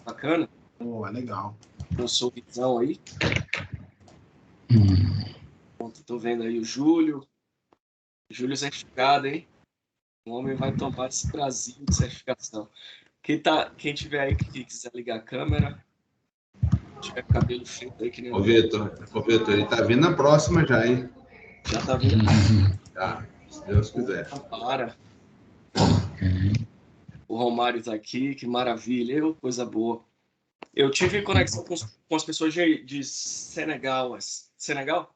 Bacana. Pô, é legal. Um sorrisão aí. Tô vendo aí o Júlio. Júlio certificado, hein? O homem vai tomar esse Brasil de certificação. Quem tiver aí que quiser ligar a câmera, tiver cabelo feito aí que nem Ô, Vitor, ele tá vindo na próxima já, hein? já tá vindo. Já, se Deus quiser. Para. O Romário tá aqui, que maravilha, coisa boa. Eu tive conexão com as pessoas de Senegal. Senegal?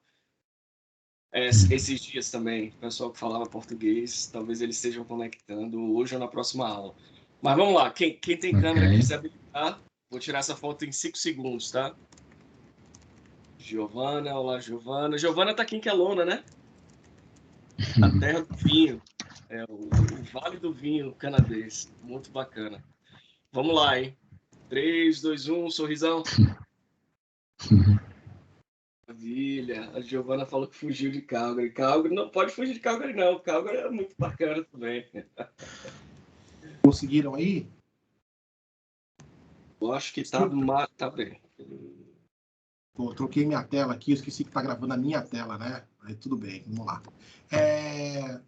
Esses dias também, o pessoal que falava português, talvez eles estejam conectando hoje ou na próxima aula. Mas vamos lá, quem tem câmera que quiser habilitar, vou tirar essa foto em 5 segundos, tá? Giovana, olá Giovana. Giovana tá aqui em Quelona, né? A terra do vinho, o Vale do Vinho canadense, muito bacana. Vamos lá, hein? 3, 2, 1, sorrisão. Maravilha. A Giovana falou que fugiu de Calgary. Calgary não pode fugir de Calgary, não. Calgary é muito bacana também. Conseguiram aí? Eu acho que tá bem. Pô, troquei minha tela aqui, eu esqueci que tá gravando a minha tela, né? Aí tudo bem, vamos lá.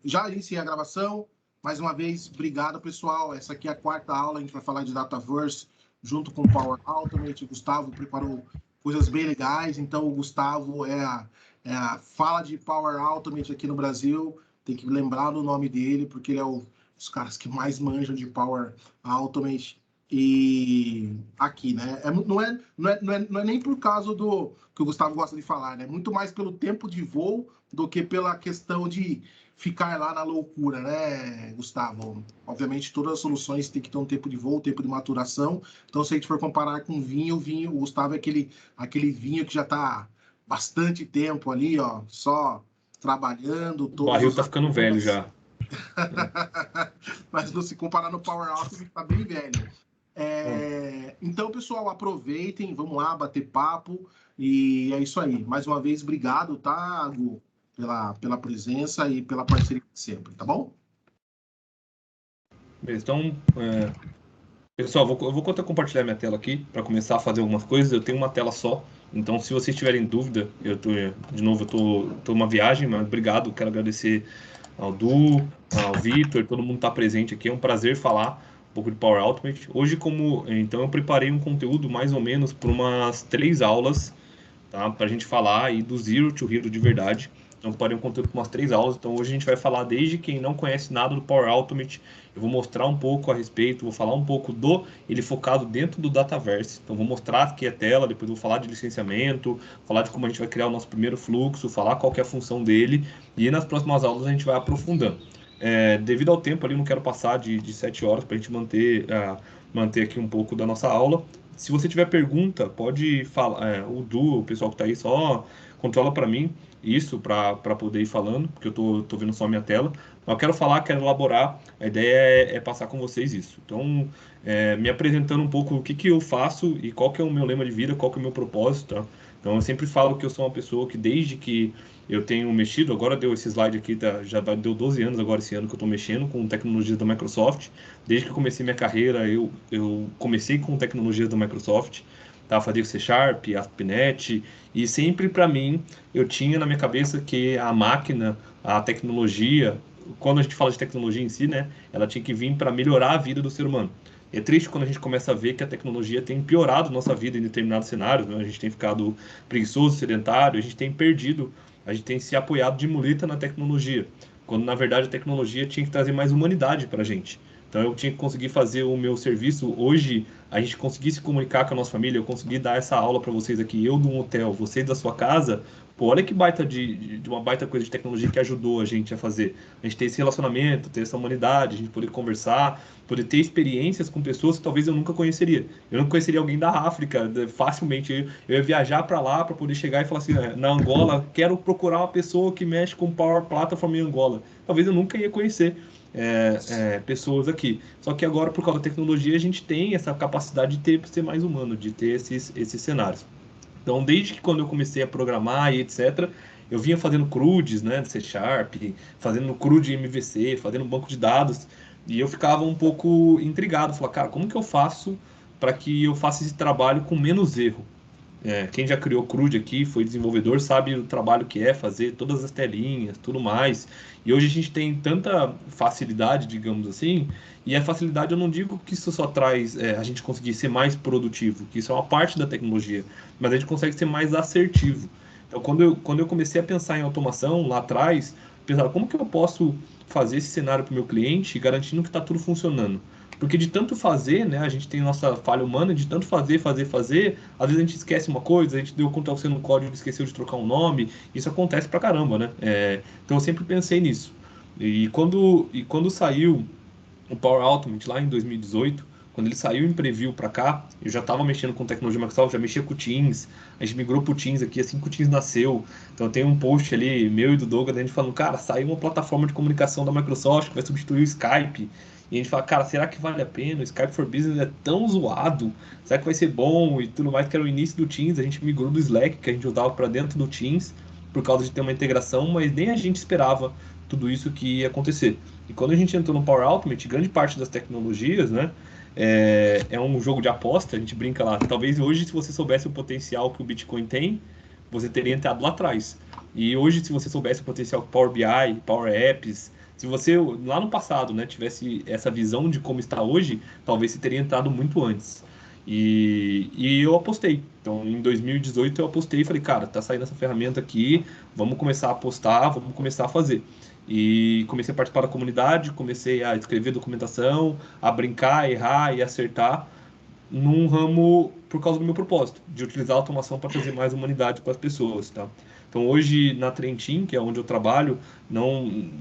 Já iniciei a gravação. Mais uma vez, obrigado, pessoal. Essa aqui é a quarta aula, a gente vai falar de Dataverse junto com o Power Automate. O Gustavo preparou coisas bem legais, então o Gustavo é a fala de Power Automate aqui no Brasil. Tem que lembrar do nome dele, porque ele é os caras que mais manjam de Power Automate. E aqui, né? Não é nem por causa do que o Gustavo gosta de falar, né? Muito mais pelo tempo de voo do que pela questão de ficar lá na loucura, né, Gustavo? Obviamente, todas as soluções têm que ter um tempo de voo, tempo de maturação. Então, se a gente for comparar com vinho, o Gustavo é aquele vinho que já está bastante tempo ali, ó, só trabalhando. O barril tá ficando velho já. Mas não se comparar no Power Automate, tá bem velho. Então, pessoal, aproveitem, vamos lá bater papo e é isso aí. Mais uma vez, obrigado, tá, Gu, pela presença e pela parceria sempre, tá bom? Então, pessoal, eu vou compartilhar minha tela aqui para começar a fazer algumas coisas. Eu tenho uma tela só, então se vocês tiverem dúvida, eu tô numa viagem, mas obrigado, quero agradecer ao Du, ao Vitor, todo mundo está presente aqui, é um prazer falar um pouco de Power Automate. Hoje, então eu preparei um conteúdo mais ou menos para umas 3 aulas, tá? Para a gente falar aí do Zero to Hero de verdade. Então eu preparei um conteúdo para umas 3 aulas, então hoje a gente vai falar desde quem não conhece nada do Power Automate, eu vou mostrar um pouco a respeito, vou falar um pouco ele focado dentro do Dataverse. Então vou mostrar aqui a tela, depois vou falar de licenciamento, falar de como a gente vai criar o nosso primeiro fluxo, falar qual que é a função dele, e nas próximas aulas a gente vai aprofundando. Devido ao tempo ali, não quero passar de 7 horas para a gente manter aqui um pouco da nossa aula. Se você tiver pergunta, pode falar. O Du, o pessoal que está aí, só controla para mim isso, para poder ir falando, porque eu tô vendo só a minha tela. Eu quero falar, quero elaborar, a ideia é passar com vocês isso. Então, me apresentando um pouco o que eu faço e qual que é o meu lema de vida, qual que é o meu propósito, tá? Então, eu sempre falo que eu sou uma pessoa que desde que eu tenho mexido, agora deu esse slide aqui, deu 12 anos agora esse ano que eu estou mexendo com tecnologias da Microsoft. Desde que eu comecei minha carreira, eu comecei com tecnologias da Microsoft, tá? Fazia C#, ASP.NET, e sempre para mim eu tinha na minha cabeça que a máquina, a tecnologia, quando a gente fala de tecnologia em si, né, ela tinha que vir para melhorar a vida do ser humano. É triste quando a gente começa a ver que a tecnologia tem piorado nossa vida em determinados cenários, né? A gente tem ficado preguiçoso, sedentário, a gente tem se apoiado de muleta na tecnologia, quando na verdade a tecnologia tinha que trazer mais humanidade para a gente. Então eu tinha que conseguir fazer o meu serviço. Hoje a gente conseguir se comunicar com a nossa família, eu consegui dar essa aula para vocês aqui, eu de um hotel, vocês da sua casa. Pô, olha que baita de uma baita coisa de tecnologia que ajudou a gente a fazer. A gente ter esse relacionamento, ter essa humanidade, a gente poder conversar, poder ter experiências com pessoas que talvez eu nunca conheceria. Eu não conheceria alguém da África facilmente. Eu ia viajar para lá para poder chegar e falar assim, na Angola, quero procurar uma pessoa que mexe com Power Platform em Angola. Talvez eu nunca ia conhecer pessoas aqui. Só que agora, por causa da tecnologia, a gente tem essa capacidade de ser mais humano, de ter esses cenários. Então, desde que quando eu comecei a programar e etc., eu vinha fazendo CRUDs, né, de C#, fazendo CRUD MVC, fazendo banco de dados, e eu ficava um pouco intrigado, falava, cara, como que eu faço para que eu faça esse trabalho com menos erro. Quem já criou CRUD aqui, foi desenvolvedor, sabe o trabalho que é fazer todas as telinhas, tudo mais. E hoje a gente tem tanta facilidade, digamos assim, e a facilidade eu não digo que isso só traz a gente conseguir ser mais produtivo, que isso é uma parte da tecnologia, mas a gente consegue ser mais assertivo. Então, quando eu comecei a pensar em automação lá atrás, pensava, como que eu posso fazer esse cenário para o meu cliente garantindo que está tudo funcionando? Porque de tanto fazer, né, a gente tem nossa falha humana, de tanto fazer, às vezes a gente esquece uma coisa, a gente deu Ctrl+C no código e esqueceu de trocar um nome, isso acontece pra caramba, né? Então eu sempre pensei nisso. E quando saiu o Power Automate lá em 2018, quando ele saiu em preview para cá, eu já estava mexendo com tecnologia Microsoft, já mexia com o Teams, a gente migrou para o Teams aqui assim que o Teams nasceu. Então tem um post ali, meu e do Douglas, a gente falando, cara, saiu uma plataforma de comunicação da Microsoft que vai substituir o Skype. E a gente fala, cara, será que vale a pena? O Skype for Business é tão zoado, será que vai ser bom e tudo mais? Que era o início do Teams, a gente migrou do Slack, que a gente usava para dentro do Teams, por causa de ter uma integração, mas nem a gente esperava tudo isso que ia acontecer. E quando a gente entrou no Power Automate, grande parte das tecnologias, né, é um jogo de aposta, a gente brinca lá. Talvez hoje, se você soubesse o potencial que o Bitcoin tem, você teria entrado lá atrás. E hoje, se você soubesse o potencial que Power BI, Power Apps, se você lá no passado, né, tivesse essa visão de como está hoje, talvez você teria entrado muito antes. E eu apostei. Então, em 2018 eu apostei e falei, cara, tá saindo essa ferramenta aqui, vamos começar a apostar, vamos começar a fazer. E comecei a participar da comunidade, comecei a escrever documentação, a brincar, errar e acertar num ramo por causa do meu propósito, de utilizar a automação para trazer mais humanidade para as pessoas, tá? Então hoje na Trentin, que é onde eu trabalho,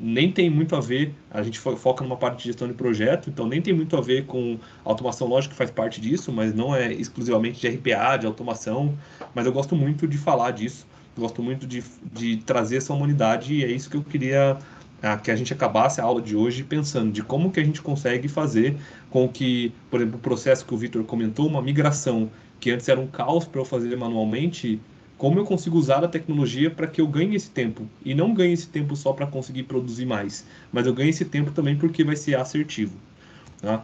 nem tem muito a ver, a gente foca numa parte de gestão de projeto, então nem tem muito a ver com automação, lógico que faz parte disso, mas não é exclusivamente de RPA, de automação, mas eu gosto muito de falar disso, gosto muito de trazer essa humanidade e é isso que eu queria que a gente acabasse a aula de hoje pensando de como que a gente consegue fazer com que, por exemplo, o processo que o Vitor comentou, uma migração que antes era um caos para eu fazer manualmente, como eu consigo usar a tecnologia para que eu ganhe esse tempo. E não ganhe esse tempo só para conseguir produzir mais, mas eu ganhe esse tempo também porque vai ser assertivo. Tá?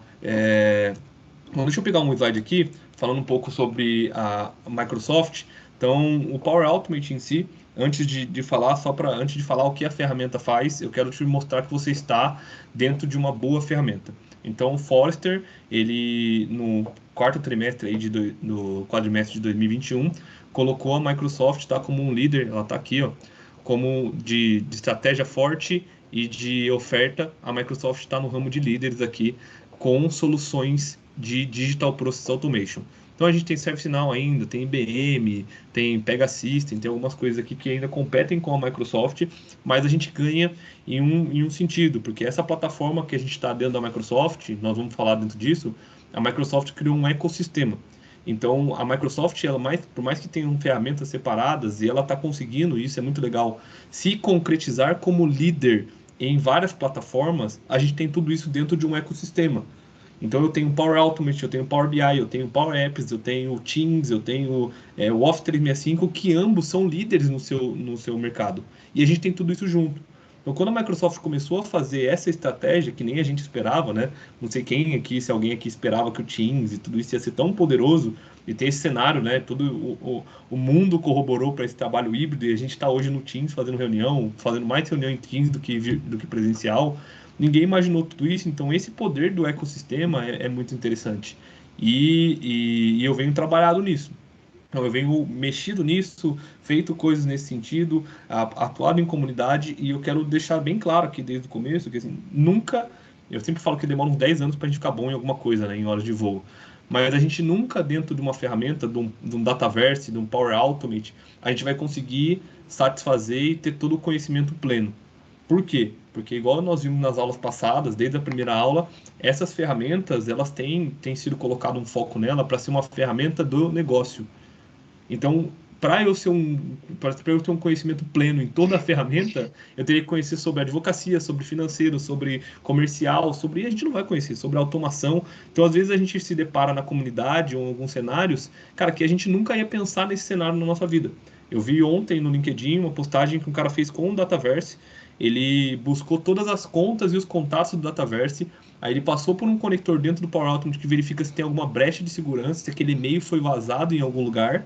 Bom, deixa eu pegar um slide aqui, falando um pouco sobre a Microsoft. Então, o Power Automate em si, antes de falar o que a ferramenta faz, eu quero te mostrar que você está dentro de uma boa ferramenta. Então, o Forrester, ele no quarto trimestre aí no quadrimestre de 2021, colocou a Microsoft como um líder, ela está aqui, ó, como de estratégia forte e de oferta, a Microsoft está no ramo de líderes aqui, com soluções de Digital Process Automation. Então a gente tem ServiceNow ainda, tem IBM, tem Pegasystem, tem algumas coisas aqui que ainda competem com a Microsoft, mas a gente ganha em um sentido, porque essa plataforma que a gente está dentro da Microsoft, nós vamos falar dentro disso, a Microsoft criou um ecossistema. Então a Microsoft, por mais que tenham ferramentas separadas, e ela está conseguindo, isso é muito legal, se concretizar como líder em várias plataformas, a gente tem tudo isso dentro de um ecossistema. Então eu tenho Power Automate, eu tenho Power BI, eu tenho Power Apps, eu tenho Teams, eu tenho o Office 365, que ambos são líderes no seu mercado. E a gente tem tudo isso junto. Então quando a Microsoft começou a fazer essa estratégia, que nem a gente esperava, né? Não sei quem aqui, se alguém aqui esperava que o Teams e tudo isso ia ser tão poderoso, e tem esse cenário, né? Todo o mundo corroborou para esse trabalho híbrido, e a gente está hoje no Teams fazendo reunião, fazendo mais reunião em Teams do que presencial. Ninguém imaginou tudo isso, então esse poder do ecossistema é muito interessante. E eu venho trabalhado nisso. Então, eu venho mexido nisso, feito coisas nesse sentido, atuado em comunidade, e eu quero deixar bem claro aqui desde o começo, que assim, eu sempre falo que demora uns 10 anos para a gente ficar bom em alguma coisa, né, em horas de voo. Mas a gente nunca, dentro de uma ferramenta, de um Dataverse, de um Power Automate, a gente vai conseguir satisfazer e ter todo o conhecimento pleno. Por quê? Porque igual nós vimos nas aulas passadas, desde a primeira aula, essas ferramentas, elas têm sido colocado um foco nela para ser uma ferramenta do negócio. Então, para eu ter um conhecimento pleno em toda a ferramenta, eu teria que conhecer sobre advocacia, sobre financeiro, sobre comercial, e a gente não vai conhecer, sobre automação. Então, às vezes a gente se depara na comunidade ou em alguns cenários, cara, que a gente nunca ia pensar nesse cenário na nossa vida. Eu vi ontem no LinkedIn uma postagem que um cara fez com o Dataverse. Ele buscou todas as contas e os contatos do Dataverse Aí ele passou por um conector dentro do Power Automate que verifica se tem alguma brecha de segurança, se aquele e-mail foi vazado em algum lugar,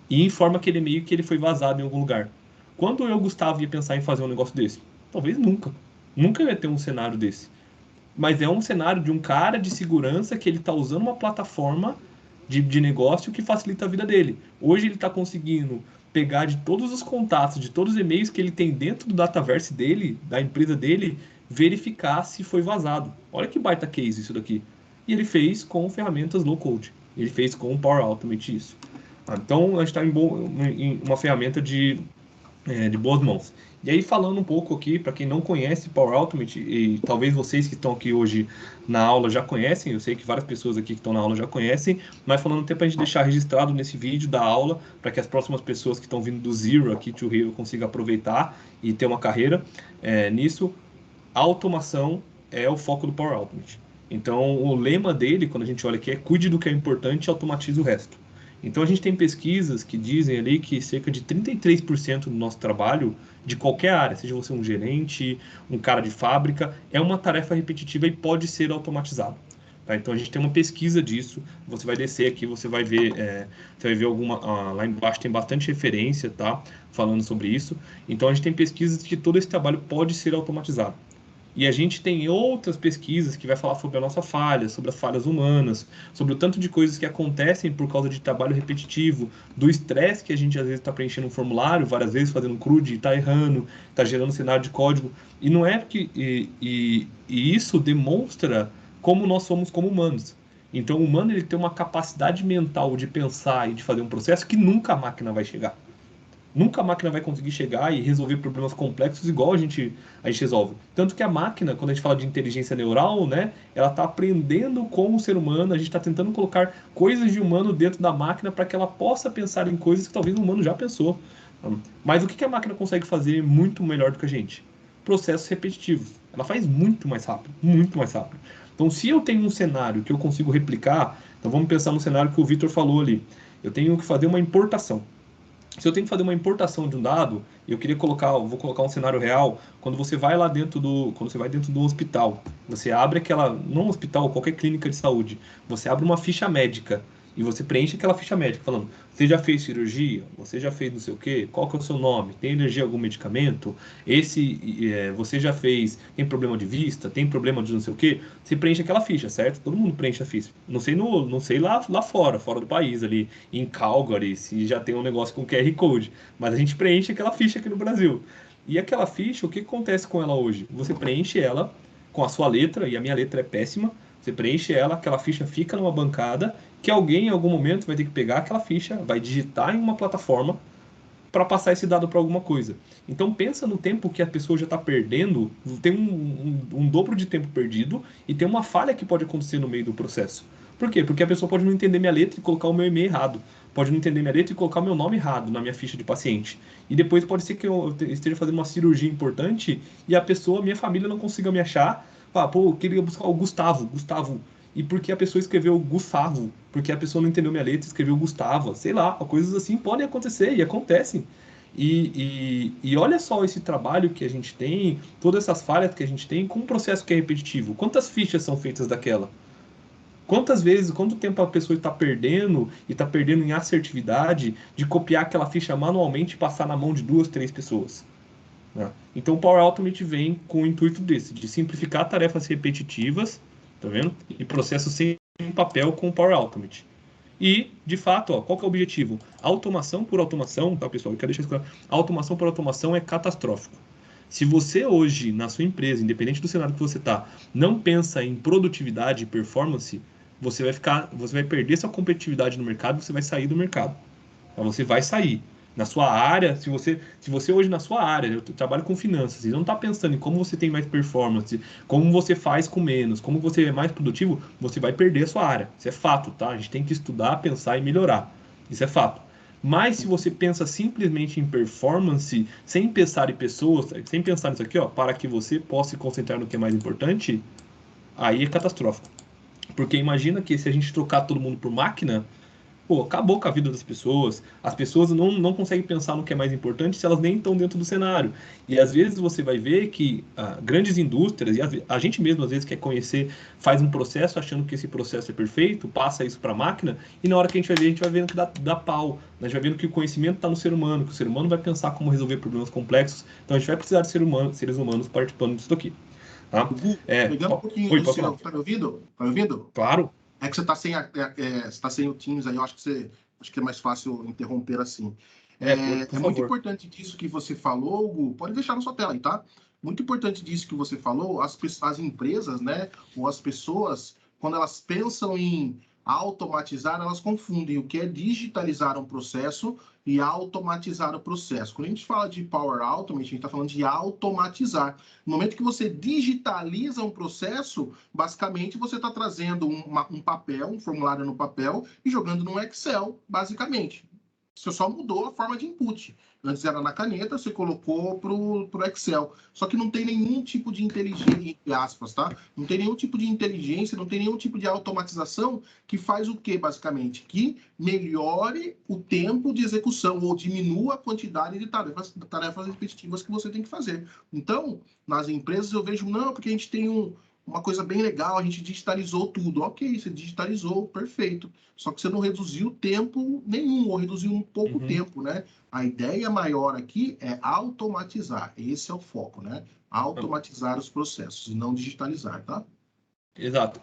e informa aquele e-mail que ele foi vazado em algum lugar. Quando eu, Gustavo, ia pensar em fazer um negócio desse? Talvez nunca. Nunca ia ter um cenário desse. Mas é um cenário de um cara de segurança que ele está usando uma plataforma de negócio que facilita a vida dele. Hoje ele está conseguindo pegar de todos os contatos, de todos os e-mails que ele tem dentro do Dataverse dele, da empresa dele, verificar se foi vazado. Olha que baita case isso daqui. E ele fez com ferramentas low-code. Ele fez com o Power Automate isso. Então, a gente está em uma ferramenta de boas mãos. E aí, falando um pouco aqui, para quem não conhece Power Automate, e talvez vocês que estão aqui hoje na aula já conhecem, eu sei que várias pessoas aqui que estão na aula já conhecem, mas falando até para a gente deixar registrado nesse vídeo da aula, para que as próximas pessoas que estão vindo do Zero aqui to Hero consigam aproveitar e ter uma carreira nisso, a automação é o foco do Power Automate. Então, o lema dele, quando a gente olha aqui, é cuide do que é importante e automatize o resto. Então, a gente tem pesquisas que dizem ali que cerca de 33% do nosso trabalho, de qualquer área, seja você um gerente, um cara de fábrica, é uma tarefa repetitiva e pode ser automatizado. Tá? Então, a gente tem uma pesquisa disso. Você vai descer aqui, você vai ver lá embaixo tem bastante referência, tá? Falando sobre isso. Então, a gente tem pesquisas que todo esse trabalho pode ser automatizado. E a gente tem outras pesquisas que vai falar sobre a nossa falha, sobre as falhas humanas, sobre o tanto de coisas que acontecem por causa de trabalho repetitivo, do estresse que a gente às vezes está preenchendo um formulário, várias vezes fazendo um CRUD, está errando, está gerando cenário de código. E não é que e isso demonstra como nós somos como humanos. Então o humano ele tem uma capacidade mental de pensar e de fazer um processo que nunca a máquina vai chegar. Nunca a máquina vai conseguir chegar e resolver problemas complexos igual a gente resolve. Tanto que a máquina, quando a gente fala de inteligência neural, né, ela está aprendendo com o ser humano, a gente está tentando colocar coisas de humano dentro da máquina para que ela possa pensar em coisas que talvez o humano já pensou. Mas o que a máquina consegue fazer muito melhor do que a gente? Processos repetitivos. Ela faz muito mais rápido, muito mais rápido. Então, se eu tenho um cenário que eu consigo replicar, então vamos pensar no cenário que o Vitor falou ali. Eu tenho que fazer uma importação. Se eu tenho que fazer uma importação de um dado, eu vou colocar um cenário real, quando você vai lá dentro do hospital, você abre não um hospital, qualquer clínica de saúde, você abre uma ficha médica e você preenche aquela ficha médica falando, você já fez cirurgia? Você já fez não sei o quê? Qual que é o seu nome? Tem alergia a algum medicamento? Você já fez, tem problema de vista? Tem problema de não sei o quê? Você preenche aquela ficha, certo? Todo mundo preenche a ficha. Não sei lá fora do país, ali em Calgary, se já tem um negócio com QR Code. Mas a gente preenche aquela ficha aqui no Brasil. E aquela ficha, o que acontece com ela hoje? Você preenche ela com a sua letra, e a minha letra é péssima, você preenche ela, aquela ficha fica numa bancada, que alguém em algum momento vai ter que pegar aquela ficha, vai digitar em uma plataforma para passar esse dado para alguma coisa. Então pensa no tempo que a pessoa já está perdendo, tem um dobro de tempo perdido e tem uma falha que pode acontecer no meio do processo. Por quê? Porque a pessoa pode não entender minha letra e colocar o meu e-mail errado. Pode não entender minha letra e colocar o meu nome errado na minha ficha de paciente. E depois pode ser que eu esteja fazendo uma cirurgia importante e a pessoa, minha família, não consiga me achar. Eu queria buscar o Gustavo. E porque a pessoa escreveu Gustavo, porque a pessoa não entendeu minha letra e escreveu Gustavo, sei lá, coisas assim podem acontecer e acontecem. E olha só esse trabalho que a gente tem, todas essas falhas que a gente tem com um processo que é repetitivo. Quantas fichas são feitas daquela? Quanto tempo a pessoa está perdendo e está perdendo em assertividade de copiar aquela ficha manualmente e passar na mão de 2, 3 pessoas? Né? Então o Power Automate vem com o intuito de simplificar tarefas repetitivas, tá vendo? E processos sem papel com o Power Automate. E, de fato, qual que é o objetivo? Automação por automação, tá, pessoal? Eu quero deixar isso claro. Automação por automação é catastrófico. Se você hoje, na sua empresa, independente do cenário que você está, não pensa em produtividade e performance, você vai perder sua competitividade no mercado, você vai sair do mercado. Então, você vai sair. Na sua área, se você hoje na sua área, eu trabalho com finanças, e não está pensando em como você tem mais performance, como você faz com menos, como você é mais produtivo, você vai perder a sua área. Isso é fato, tá? A gente tem que estudar, pensar e melhorar. Isso é fato. Mas se você pensa simplesmente em performance, sem pensar em pessoas, sem pensar nisso aqui, para que você possa se concentrar no que é mais importante, aí é catastrófico. Porque imagina que se a gente trocar todo mundo por máquina, pô, acabou com a vida das pessoas. As pessoas não conseguem pensar no que é mais importante se elas nem estão dentro do cenário. E às vezes você vai ver que grandes indústrias, e a gente mesmo às vezes quer conhecer, faz um processo achando que esse processo é perfeito, passa isso para a máquina, e na hora que a gente vai vendo que dá pau. A gente vai vendo que o conhecimento está no ser humano, que o ser humano vai pensar como resolver problemas complexos. Então a gente vai precisar de seres humanos participando disso daqui. Tá? Pegando um pouquinho Oi, do seu. Tá me ouvindo? Tá me ouvindo? Claro. É que você está você tá sem o Teams aí, eu acho que é mais fácil interromper assim. Por Muito favor. importante disso que você falou, Hugo, pode deixar na sua tela aí, tá? Muito importante disso que você falou, as empresas, né, ou as pessoas, quando elas pensam em automatizar, elas confundem o que é digitalizar um processo e automatizar o processo. Quando a gente fala de Power Automate, a gente está falando de automatizar. No momento que você digitaliza um processo, basicamente você está trazendo um papel, um formulário no papel e jogando no Excel, basicamente. Você só mudou a forma de input. Antes era na caneta, você colocou para o Excel. Só que não tem nenhum tipo de inteligência, entre aspas, tá? Não tem nenhum tipo de inteligência, não tem nenhum tipo de automatização que faz o quê, basicamente? Que melhore o tempo de execução ou diminua a quantidade de tarefas repetitivas que você tem que fazer. Então, nas empresas eu vejo, não, porque a gente tem uma coisa bem legal, a gente digitalizou tudo. Ok, você digitalizou, perfeito. Só que você não reduziu tempo nenhum, ou reduziu um pouco tempo, né? A ideia maior aqui é automatizar. Esse é o foco, né? Automatizar os processos e não digitalizar, tá? Exato.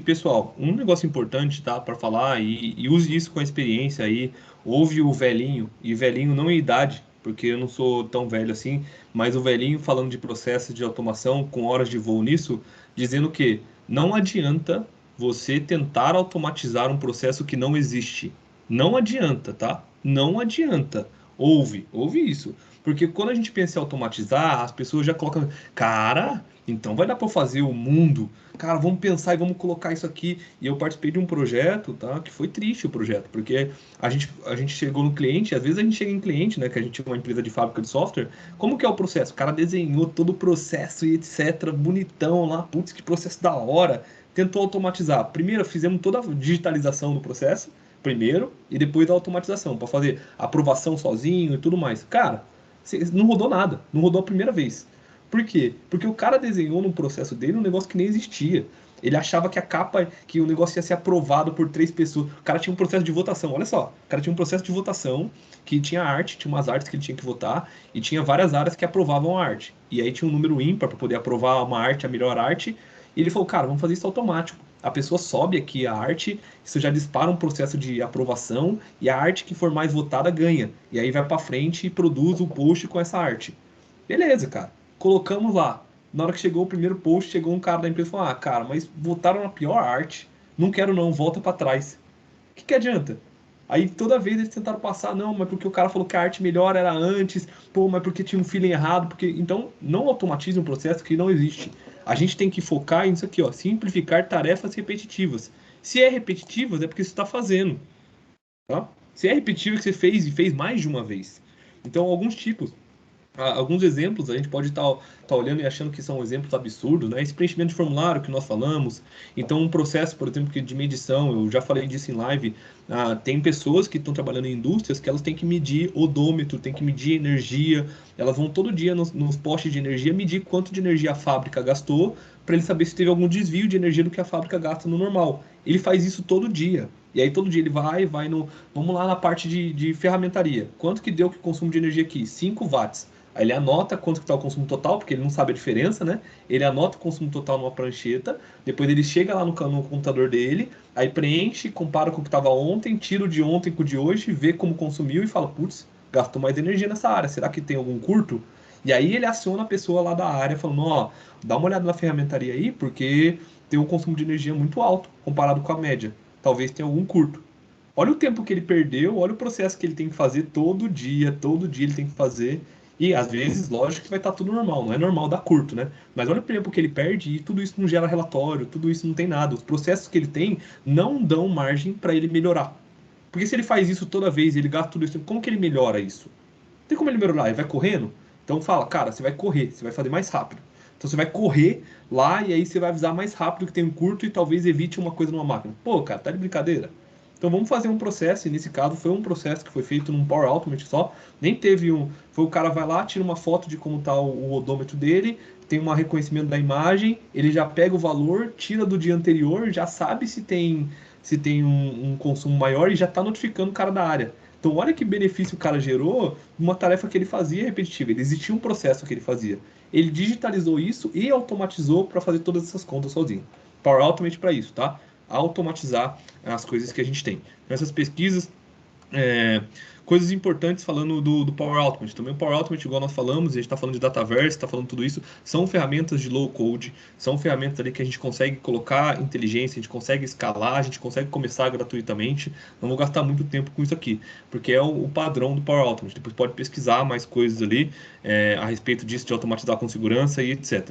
Pessoal, um negócio importante, tá, para falar, e use isso com a experiência aí. Ouve o velhinho, e velhinho não em idade, porque eu não sou tão velho assim, mas o velhinho falando de processos de automação com horas de voo nisso, dizendo que não adianta você tentar automatizar um processo que não existe. Não adianta, tá? Não adianta. Ouve isso. Porque quando a gente pensa em automatizar, as pessoas já colocam, cara, então vai dar para fazer o mundo. Cara, vamos pensar e vamos colocar isso aqui. E eu participei de um projeto, tá? Que foi triste o projeto, porque a gente chegou no cliente, às vezes a gente chega em cliente, né? Que a gente é uma empresa de fábrica de software. Como que é o processo? O cara desenhou todo o processo e etc. Bonitão lá, putz, que processo da hora. Tentou automatizar. Primeiro, fizemos toda a digitalização do processo, primeiro, e depois a automatização, para fazer aprovação sozinho e tudo mais. Cara, não rodou nada, não rodou a primeira vez. Por quê? Porque o cara desenhou no processo dele um negócio que nem existia. Ele achava que a capa, que o negócio ia ser aprovado por 3 pessoas. O cara tinha um processo de votação, olha só. O cara tinha um processo de votação que tinha arte, tinha umas artes que ele tinha que votar, e tinha várias áreas que aprovavam a arte. E aí tinha um número ímpar para poder aprovar uma arte, a melhor arte. E ele falou, cara, vamos fazer isso automático. A pessoa sobe aqui a arte, isso já dispara um processo de aprovação, e a arte que for mais votada ganha. E aí vai para frente e produz o post com essa arte. Beleza, cara. Colocamos lá. Na hora que chegou o primeiro post, chegou um cara da empresa e falou: ah, cara, mas votaram na pior arte. Não quero não, volta para trás. O que adianta? Aí toda vez eles tentaram passar, não, mas porque o cara falou que a arte melhor era antes, pô, mas porque tinha um feeling errado, porque. Então, não automatize um processo que não existe. A gente tem que focar nisso aqui, ó, simplificar tarefas repetitivas. Se é repetitivas, é porque você está fazendo. Tá? Se é repetitivo que você fez e fez mais de uma vez. Então, alguns tipos. Alguns exemplos, a gente pode estar olhando e achando que são exemplos absurdos, né? Esse preenchimento de formulário que nós falamos. Então, um processo, por exemplo, de medição, eu já falei disso em live, tem pessoas que estão trabalhando em indústrias que elas têm que medir odômetro, têm que medir energia, elas vão todo dia nos postes de energia medir quanto de energia a fábrica gastou, para ele saber se teve algum desvio de energia do que a fábrica gasta no normal. Ele faz isso todo dia. E aí todo dia ele vai no... Vamos lá na parte de ferramentaria. Quanto que deu que consumo de energia aqui? 5 watts. Aí ele anota quanto que está o consumo total, porque ele não sabe a diferença, né? Ele anota o consumo total numa prancheta, depois ele chega lá no computador dele, aí preenche, compara com o que estava ontem, tira o de ontem com o de hoje, vê como consumiu e fala, putz, gastou mais energia nessa área, será que tem algum curto? E aí ele aciona a pessoa lá da área, falando, ó, dá uma olhada na ferramentaria aí, porque tem um consumo de energia muito alto, comparado com a média. Talvez tenha algum curto. Olha o tempo que ele perdeu, olha o processo que ele tem que fazer todo dia ele tem que fazer. E às vezes, lógico que vai estar tudo normal, não é normal dar curto, né? Mas olha o tempo que ele perde e tudo isso não gera relatório, tudo isso não tem nada. Os processos que ele tem não dão margem para ele melhorar. Porque se ele faz isso toda vez, ele gasta tudo isso, como que ele melhora isso? Não tem como ele melhorar, ele vai correndo? Então fala, cara, você vai correr, você vai fazer mais rápido. Então você vai correr lá e aí você vai avisar mais rápido que tem um curto e talvez evite uma coisa numa máquina. Pô, cara, tá de brincadeira? Então vamos fazer um processo, e nesse caso foi um processo que foi feito num Power Automate só, nem teve foi o cara vai lá, tira uma foto de como está o odômetro dele, tem um reconhecimento da imagem, ele já pega o valor, tira do dia anterior, já sabe se tem um consumo maior e já está notificando o cara da área. Então olha que benefício o cara gerou uma tarefa que ele fazia repetitiva, ele existia um processo que ele fazia. Ele digitalizou isso e automatizou para fazer todas essas contas sozinho. Power Automate para isso, tá? Automatizar as coisas que a gente tem. Nessas pesquisas, coisas importantes falando do Power Automate. Também o Power Automate, igual nós falamos, a gente está falando de Dataverse, está falando tudo isso, são ferramentas de low code, são ferramentas ali que a gente consegue colocar inteligência, a gente consegue escalar, a gente consegue começar gratuitamente. Não vou gastar muito tempo com isso aqui, porque é o padrão do Power Automate. Depois pode pesquisar mais coisas ali a respeito disso, de automatizar com segurança e etc.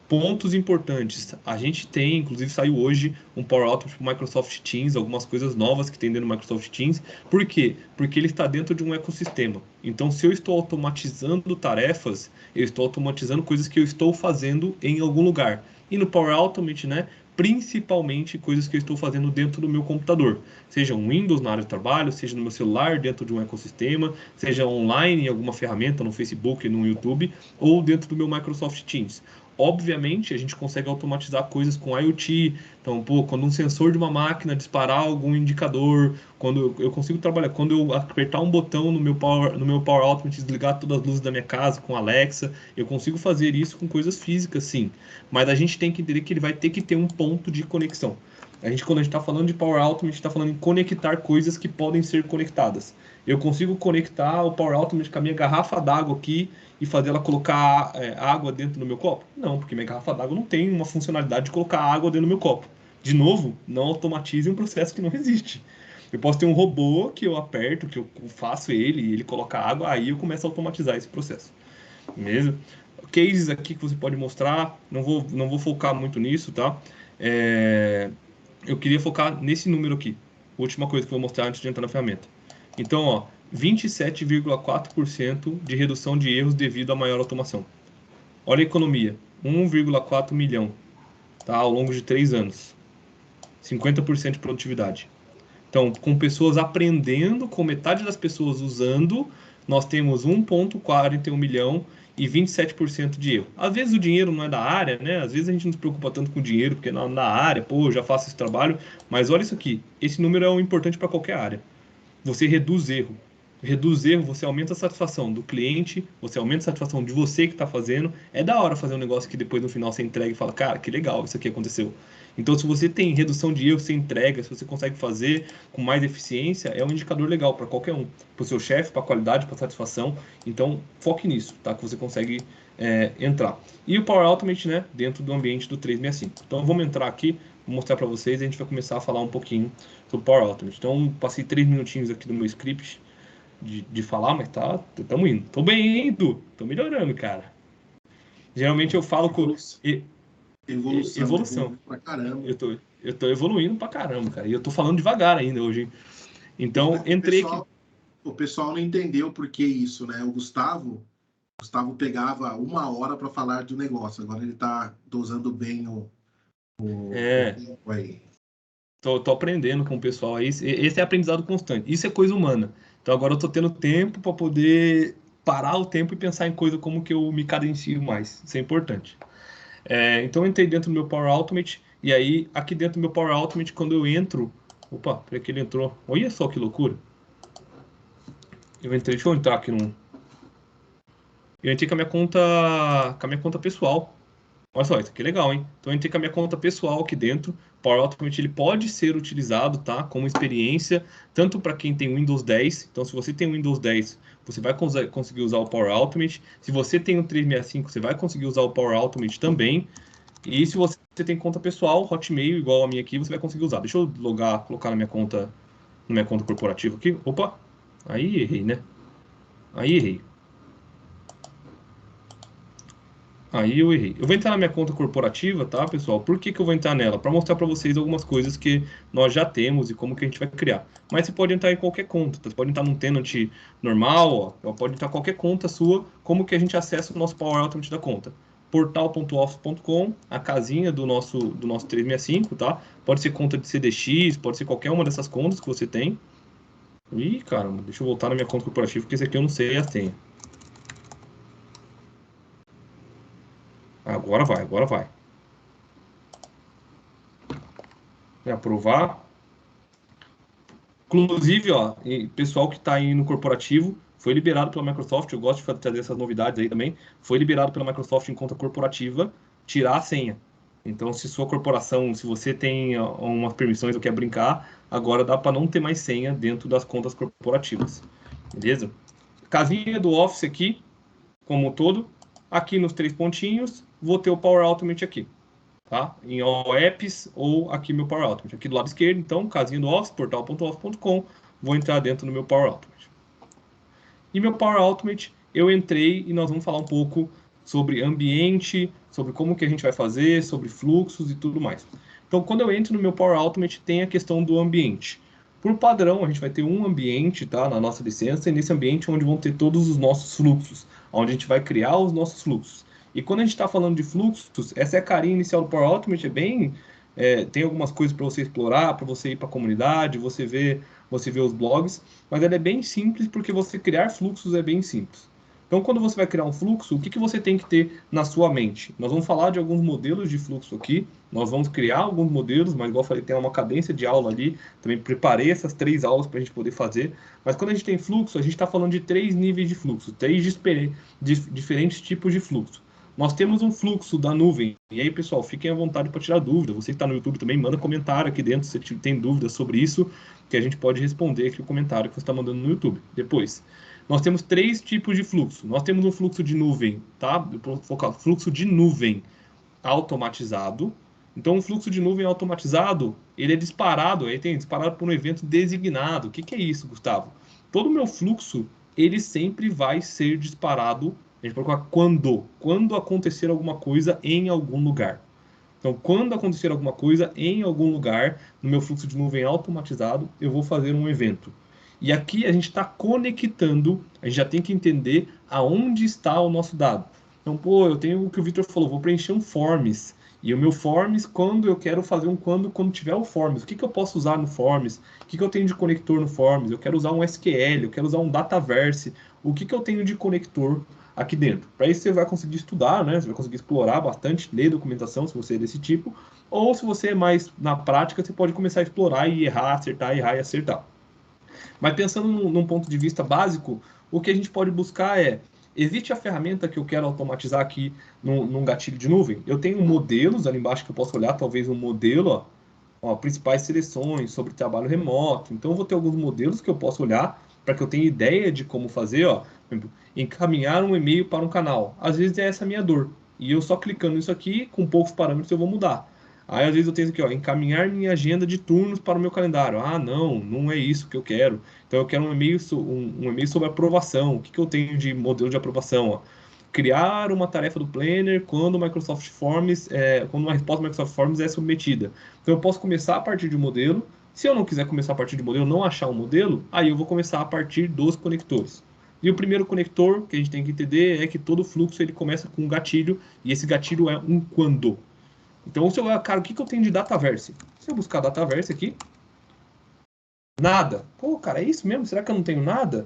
Pontos importantes. A gente tem, inclusive saiu hoje um Power Automate para o Microsoft Teams, algumas coisas novas que tem dentro do Microsoft Teams. Por quê? Porque ele está dentro de um ecossistema. Então, se eu estou automatizando tarefas, eu estou automatizando coisas que eu estou fazendo em algum lugar. E no Power Automate, né, principalmente coisas que eu estou fazendo dentro do meu computador. Seja um Windows na área de trabalho, seja no meu celular dentro de um ecossistema, seja online em alguma ferramenta, no Facebook, no YouTube, ou dentro do meu Microsoft Teams. Obviamente, a gente consegue automatizar coisas com IoT. Então, quando um sensor de uma máquina disparar algum indicador, quando eu consigo trabalhar, quando eu apertar um botão no meu Power Automate, desligar todas as luzes da minha casa com Alexa, eu consigo fazer isso com coisas físicas, sim. Mas a gente tem que entender que ele vai ter que ter um ponto de conexão. Quando a gente está falando de Power Automate, a gente está falando em conectar coisas que podem ser conectadas. Eu consigo conectar o Power Automate com a minha garrafa d'água aqui e fazer ela colocar água dentro do meu copo? Não, porque minha garrafa d'água não tem uma funcionalidade de colocar água dentro do meu copo. De novo, não automatize um processo que não existe. Eu posso ter um robô que eu aperto, que eu faço ele, e ele coloca água, aí eu começo a automatizar esse processo. Beleza? Cases aqui que você pode mostrar, não vou focar muito nisso, tá? Eu queria focar nesse número aqui. Última coisa que eu vou mostrar antes de entrar na ferramenta. Então, ó, 27,4% de redução de erros devido à maior automação. Olha a economia, 1,4 milhão, tá, ao longo de 3 anos. 50% de produtividade. Então, com pessoas aprendendo, com metade das pessoas usando, nós temos 1,41 milhão e 27% de erro. Às vezes o dinheiro não é da área, né? Às vezes a gente não se preocupa tanto com o dinheiro, porque não é da área, pô, eu já faço esse trabalho. Mas olha isso aqui, esse número é importante para qualquer área. Você reduz erro. Reduz erro, você aumenta a satisfação do cliente, você aumenta a satisfação de você que está fazendo. É da hora fazer um negócio que depois no final você entrega e fala, cara, que legal, isso aqui aconteceu. Então, se você tem redução de erro, você entrega, se você consegue fazer com mais eficiência, é um indicador legal para qualquer um. Para o seu chefe, para a qualidade, para a satisfação. Então, foque nisso, tá? Que você consegue entrar. E o Power Automate, né? Dentro do ambiente do 365. Então, vamos entrar aqui, vou mostrar para vocês e a gente vai começar a falar um pouquinho sobre Power Automate. Então, passei 3 minutinhos aqui no meu script de falar, mas estamos indo. Tô bem indo, tô melhorando, cara. Geralmente eu falo com... Evolução. Pra caramba. Eu tô evoluindo pra caramba, cara. E eu tô falando devagar ainda hoje. Então, entrei aqui. O pessoal não entendeu por que isso, né? O Gustavo pegava 1 hora para falar do negócio. Agora ele tá dosando bem o tempo aí. Tô aprendendo com o pessoal aí. Esse é aprendizado constante. Isso é coisa humana. Então agora eu tô tendo tempo para poder parar o tempo e pensar em coisa como que eu me cadencio mais. Isso é importante. Então eu entrei dentro do meu Power Automate. E aí, aqui dentro do meu Power Automate, quando eu entro... Opa, peraí que ele entrou. Olha só que loucura. Deixa eu entrar aqui no... Eu entrei com a minha conta pessoal. Olha só, isso aqui é legal, hein? Então eu entrei com a minha conta pessoal aqui dentro. O Power Automate ele pode ser utilizado, tá? Como experiência, tanto para quem tem Windows 10. Então, se você tem Windows 10, você vai conseguir usar o Power Automate. Se você tem o 365, você vai conseguir usar o Power Automate também. E se você tem conta pessoal, Hotmail, igual a minha aqui, você vai conseguir usar. Deixa eu colocar na minha conta corporativa aqui. Opa! Aí errei, né? Aí errei. Aí eu errei. Eu vou entrar na minha conta corporativa, tá, pessoal? Por que eu vou entrar nela? Para mostrar para vocês algumas coisas que nós já temos e como que a gente vai criar. Mas você pode entrar em qualquer conta. Você pode entrar num tenant normal, ó. Pode entrar em qualquer conta sua. Como que a gente acessa o nosso Power Automate da conta? portal.office.com, a casinha do nosso 365, tá? Pode ser conta de CDX, pode ser qualquer uma dessas contas que você tem. Ih, caramba, deixa eu voltar na minha conta corporativa, porque esse aqui eu não sei a senha. Agora vai. Aprovar. Inclusive, ó, pessoal que está aí no corporativo, foi liberado pela Microsoft, eu gosto de trazer essas novidades aí também, foi liberado pela Microsoft em conta corporativa, tirar a senha. Então, se sua corporação, se você tem umas permissões ou quer brincar, agora dá para não ter mais senha dentro das contas corporativas. Beleza? Casinha do Office aqui, como um todo. Aqui nos 3 pontinhos, vou ter o Power Automate aqui. Tá? Em All Apps ou aqui meu Power Automate. Aqui do lado esquerdo, então, casinha do Office, portal.office.com, vou entrar dentro do meu Power Automate. E meu Power Automate, eu entrei e nós vamos falar um pouco sobre ambiente, sobre como que a gente vai fazer, sobre fluxos e tudo mais. Então, quando eu entro no meu Power Automate, tem a questão do ambiente. Por padrão, a gente vai ter um ambiente, tá, na nossa licença, e nesse ambiente onde vão ter todos os nossos fluxos, onde a gente vai criar os nossos fluxos. E quando a gente está falando de fluxos, essa é a carinha inicial do Power Automate, tem algumas coisas para você explorar, para você ir para a comunidade, você vê os blogs, mas ela é bem simples porque você criar fluxos é bem simples. Então, quando você vai criar um fluxo, o que você tem que ter na sua mente? Nós vamos falar de alguns modelos de fluxo aqui, nós vamos criar alguns modelos, mas igual eu falei, tem uma cadência de aula ali, também preparei essas 3 aulas para a gente poder fazer, mas quando a gente tem fluxo, a gente está falando de 3 níveis de fluxo, 3 diferentes tipos de fluxo. Nós temos um fluxo da nuvem, e aí, pessoal, fiquem à vontade para tirar dúvida, você que está no YouTube também, manda comentário aqui dentro se tem dúvidas sobre isso, que a gente pode responder aqui o comentário que você está mandando no YouTube, depois. Nós temos 3 tipos de fluxo. Nós temos um fluxo de nuvem, tá? Fluxo de nuvem automatizado. Então, o fluxo de nuvem automatizado, ele é disparado, ele tem disparado por um evento designado. O que é isso, Gustavo? Todo o meu fluxo, ele sempre vai ser disparado, a gente pode colocar quando acontecer alguma coisa em algum lugar. Então, quando acontecer alguma coisa em algum lugar, no meu fluxo de nuvem automatizado, eu vou fazer um evento. E aqui a gente está conectando, a gente já tem que entender aonde está o nosso dado. Então, eu tenho o que o Victor falou, vou preencher um forms. E o meu forms, quando eu quero fazer quando tiver o forms, o que eu posso usar no forms? O que eu tenho de conector no forms? Eu quero usar um SQL, eu quero usar um Dataverse. O que eu tenho de conector aqui dentro? Para isso você vai conseguir estudar, né? Você vai conseguir explorar bastante, ler documentação, se você é desse tipo. Ou se você é mais na prática, você pode começar a explorar e errar e acertar. Mas pensando num ponto de vista básico, o que a gente pode buscar existe a ferramenta que eu quero automatizar aqui num gatilho de nuvem? Eu tenho modelos ali embaixo que eu posso olhar, talvez um modelo, principais seleções sobre trabalho remoto. Então, eu vou ter alguns modelos que eu posso olhar para que eu tenha ideia de como fazer, por exemplo, encaminhar um e-mail para um canal. Às vezes é essa a minha dor. E eu só clicando nisso aqui, com poucos parâmetros, eu vou mudar. Aí, às vezes, eu tenho aqui, encaminhar minha agenda de turnos para o meu calendário. Ah, não é isso que eu quero. Então, eu quero um e-mail sobre aprovação. O que eu tenho de modelo de aprovação? Criar uma tarefa do Planner quando o Microsoft Forms, quando uma resposta do Microsoft Forms é submetida. Então, eu posso começar a partir de um modelo. Se eu não quiser começar a partir de um modelo, não achar um modelo, aí eu vou começar a partir dos conectores. E o primeiro conector que a gente tem que entender é que todo fluxo ele começa com um gatilho, e esse gatilho é um quando. Então, se eu, cara, o que eu tenho de Dataverse? Se eu buscar Dataverse aqui, nada. Pô, cara, é isso mesmo? Será que eu não tenho nada?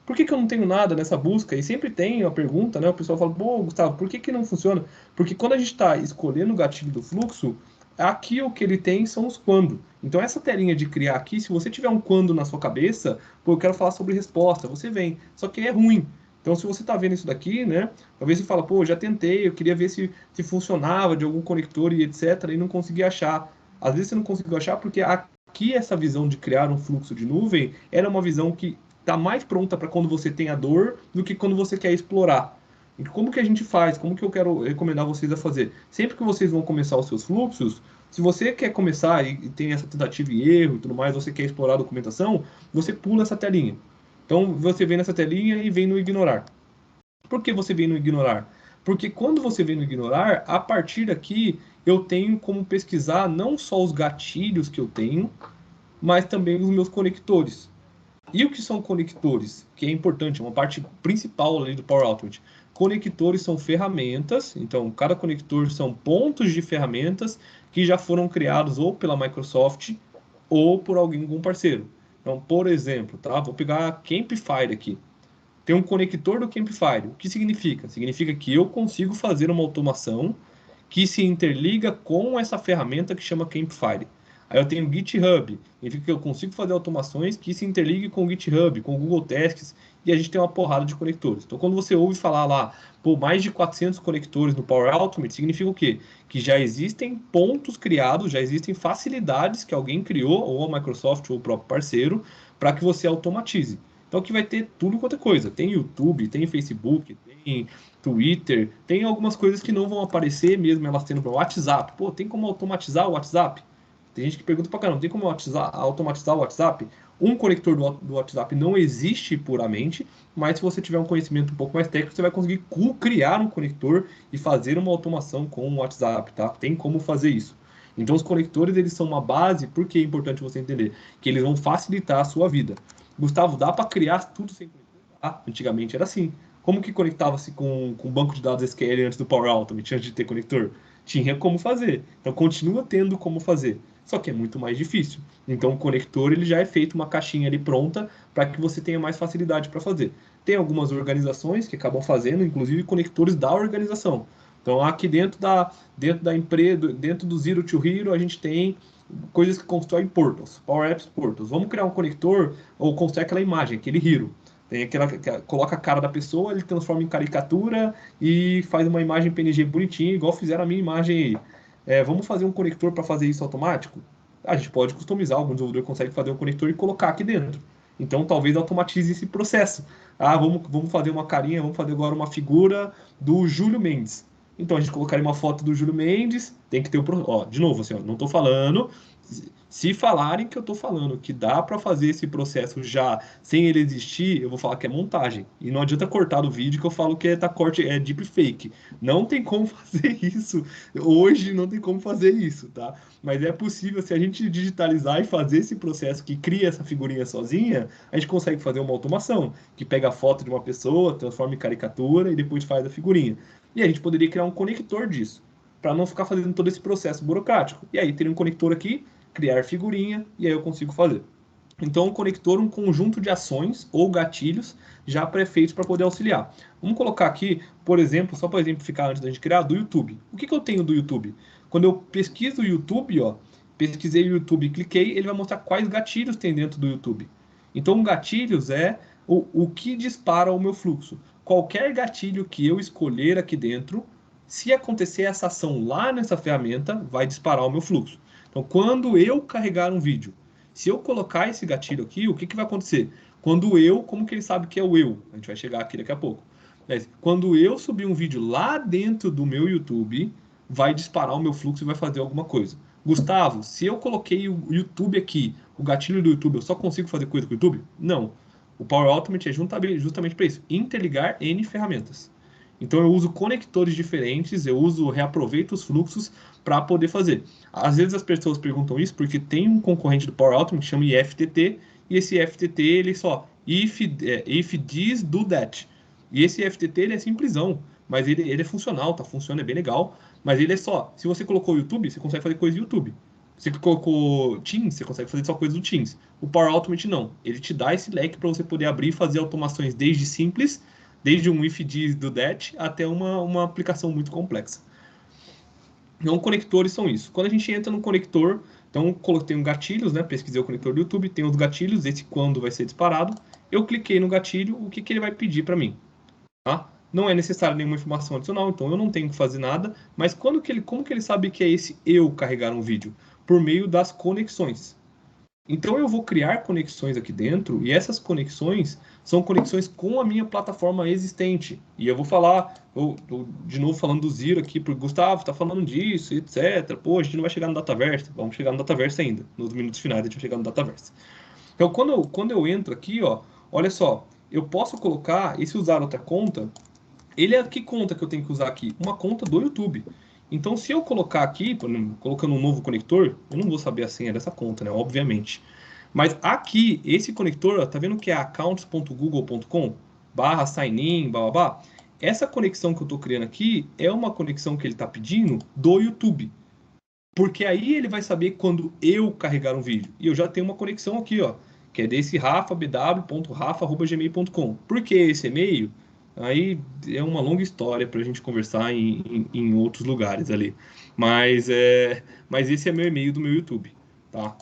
Por que eu não tenho nada nessa busca? E sempre tem a pergunta, né? O pessoal fala, pô, Gustavo, por que não funciona? Porque quando a gente está escolhendo o gatilho do fluxo, aqui o que ele tem são os quando. Então, essa telinha de criar aqui, se você tiver um quando na sua cabeça, pô, eu quero falar sobre resposta, você vem. Só que é ruim. Então, se você está vendo isso daqui, né? Talvez você fala, pô, já tentei, eu queria ver se funcionava de algum conector e etc. E não consegui achar. Às vezes você não conseguiu achar porque aqui essa visão de criar um fluxo de nuvem era uma visão que está mais pronta para quando você tem a dor do que quando você quer explorar. E como que a gente faz? Como que eu quero recomendar vocês a fazer? Sempre que vocês vão começar os seus fluxos, se você quer começar e tem essa tentativa e erro e tudo mais, você quer explorar a documentação, você pula essa telinha. Então, você vem nessa telinha e vem no ignorar. Por que você vem no ignorar? Porque quando você vem no ignorar, a partir daqui, eu tenho como pesquisar não só os gatilhos que eu tenho, mas também os meus conectores. E o que são conectores? Que é importante, uma parte principal ali do Power Automate. conectores são ferramentas, então cada conector são pontos de ferramentas que já foram criados ou pela Microsoft ou por algum parceiro. Então, por exemplo, tá? Vou pegar a Campfire aqui. Tem um conector do Campfire. O que significa? Significa que eu consigo fazer uma automação que se interliga com essa ferramenta que chama Campfire. Aí eu tenho GitHub, significa que eu consigo fazer automações que se interliguem com o GitHub, com o Google Tasks, e a gente tem uma porrada de conectores. Então, quando você ouve falar lá, pô, mais de 400 conectores no Power Automate, significa o quê? Que já existem pontos criados, já existem facilidades que alguém criou, ou a Microsoft ou o próprio parceiro, para que você automatize. Então, aqui vai ter tudo quanto é coisa. Tem YouTube, tem Facebook, tem Twitter, tem algumas coisas que não vão aparecer mesmo elas tendo para o WhatsApp. Pô, tem como automatizar o WhatsApp? Tem gente que pergunta pra caramba, tem como automatizar o WhatsApp? Um conector do WhatsApp não existe puramente, mas se você tiver um conhecimento um pouco mais técnico, você vai conseguir criar um conector e fazer uma automação com o WhatsApp, tá? Tem como fazer isso. Então, os conectores, eles são uma base, porque é importante você entender que eles vão facilitar a sua vida. Gustavo, dá para criar tudo sem conector? Ah, antigamente era assim. Como que conectava-se com o banco de dados SQL antes do Power Automate, antes de ter conector? Tinha como fazer. Então, continua tendo como fazer. Só que é muito mais difícil. Então, o conector ele já é feito uma caixinha ali pronta para que você tenha mais facilidade para fazer. Tem algumas organizações que acabam fazendo, inclusive, conectores da organização. Então, aqui dentro da empresa, dentro do Zero to Hero, a gente tem coisas que constroem portals, Power Apps portals. Vamos criar um conector ou constrói aquela imagem, aquele hero. Tem aquela que coloca a cara da pessoa, ele transforma em caricatura e faz uma imagem PNG bonitinha, igual fizeram a minha imagem aí. Vamos fazer um conector para fazer isso automático? A gente pode customizar, algum desenvolvedor consegue fazer um conector e colocar aqui dentro. Então, talvez automatize esse processo. Vamos fazer uma carinha, vamos fazer agora uma figura do Júlio Mendes. Então, a gente colocaria uma foto do Júlio Mendes, tem que ter o... de novo, assim, não estou falando... Se falarem que eu estou falando que dá para fazer esse processo já sem ele existir, eu vou falar que é montagem. E não adianta cortar do vídeo que eu falo que é deepfake. Não tem como fazer isso. Hoje não tem como fazer isso, tá? Mas é possível, se a gente digitalizar e fazer esse processo que cria essa figurinha sozinha, a gente consegue fazer uma automação que pega a foto de uma pessoa, transforma em caricatura e depois faz a figurinha. E a gente poderia criar um conector disso, para não ficar fazendo todo esse processo burocrático. E aí teria um conector aqui, criar figurinha, e aí eu consigo fazer. Então, um conector, um conjunto de ações ou gatilhos já pré-feitos para poder auxiliar. Vamos colocar aqui, por exemplo, só para exemplificar antes da gente criar, do YouTube. O que eu tenho do YouTube? Quando eu pesquiso o YouTube, pesquisei o YouTube e cliquei, ele vai mostrar quais gatilhos tem dentro do YouTube. Então, gatilhos é o que dispara o meu fluxo. Qualquer gatilho que eu escolher aqui dentro, se acontecer essa ação lá nessa ferramenta, vai disparar o meu fluxo. Então, quando eu carregar um vídeo, se eu colocar esse gatilho aqui, o que vai acontecer? Como que ele sabe que é o eu? A gente vai chegar aqui daqui a pouco. Mas, quando eu subir um vídeo lá dentro do meu YouTube, vai disparar o meu fluxo e vai fazer alguma coisa. Gustavo, se eu coloquei o YouTube aqui, o gatilho do YouTube, eu só consigo fazer coisa com o YouTube? Não. O Power Automate é justamente para isso, interligar N ferramentas. Então eu uso conectores diferentes, reaproveito os fluxos para poder fazer. Às vezes as pessoas perguntam isso porque tem um concorrente do Power Automate que chama IFTT, e esse IFTT ele só if this do that. E esse IFTT ele é simplesão, mas ele é funcional, funciona, é bem legal, mas ele é só, se você colocou o YouTube, você consegue fazer coisa do YouTube. Se você colocou Teams, você consegue fazer só coisa do Teams. O Power Automate não, ele te dá esse leque para você poder abrir e fazer automações desde simples, desde um if this do that até uma aplicação muito complexa. Então, conectores são isso. Quando a gente entra no conector, então tem gatilhos, né? Pesquisei o conector do YouTube, tem os gatilhos, esse quando vai ser disparado. Eu cliquei no gatilho, o que ele vai pedir para mim? Tá? Não é necessário nenhuma informação adicional, então eu não tenho que fazer nada. Mas como que ele sabe que é esse eu carregar um vídeo? Por meio das conexões. Então eu vou criar conexões aqui dentro e essas conexões são conexões com a minha plataforma existente. E eu vou falar, de novo falando do Zero aqui, porque Gustavo está falando disso, etc. Pô, a gente não vai chegar no Dataverse. Vamos chegar no Dataverse ainda. Nos minutos finais a gente vai chegar no Dataverse. Então quando eu entro aqui, olha só, eu posso colocar, e se usar outra conta, que conta que eu tenho que usar aqui? Uma conta do YouTube. Então, se eu colocar aqui, colocando um novo conector, eu não vou saber a senha dessa conta, né? Obviamente. Mas aqui, esse conector, tá vendo que é accounts.google.com /signin, blá, blá, blá? essa conexão que eu estou criando aqui é uma conexão que ele está pedindo do YouTube. Porque aí ele vai saber quando eu carregar um vídeo. E eu já tenho uma conexão aqui, ó, que é desse rafabw.rafa@gmail.com. Por que esse e-mail? Aí é uma longa história para a gente conversar em outros lugares ali. Mas esse é meu e-mail do meu YouTube, tá?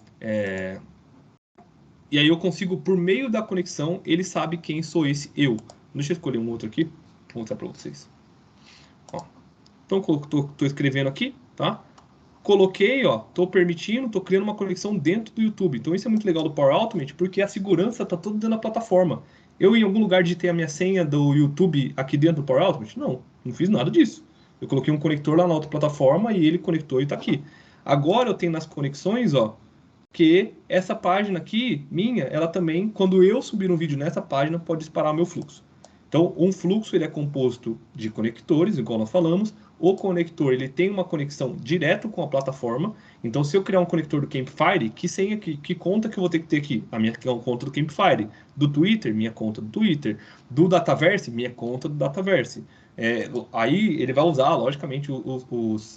E aí eu consigo, por meio da conexão, ele sabe quem sou esse eu. Deixa eu escolher um outro aqui, vou mostrar para vocês. Ó. Então, estou escrevendo aqui, tá? Coloquei, ó, tô permitindo, tô criando uma conexão dentro do YouTube. Então isso é muito legal do Power Automate, porque a segurança tá toda dentro da plataforma. Eu em algum lugar digitei a minha senha do YouTube aqui dentro do Power Automate? Não fiz nada disso. Eu coloquei um conector lá na outra plataforma e ele conectou e tá aqui. Agora eu tenho nas conexões, ó, que essa página aqui, minha, ela também, quando eu subir um vídeo nessa página, pode disparar o meu fluxo. Então, um fluxo ele é composto de conectores, igual nós falamos. O conector ele tem uma conexão direto com a plataforma. Então, se eu criar um conector do Campfire, que senha, que conta que eu vou ter que ter aqui? A minha conta do Campfire. Do Twitter, minha conta do Twitter. Do Dataverse, minha conta do Dataverse. Aí ele vai usar, logicamente,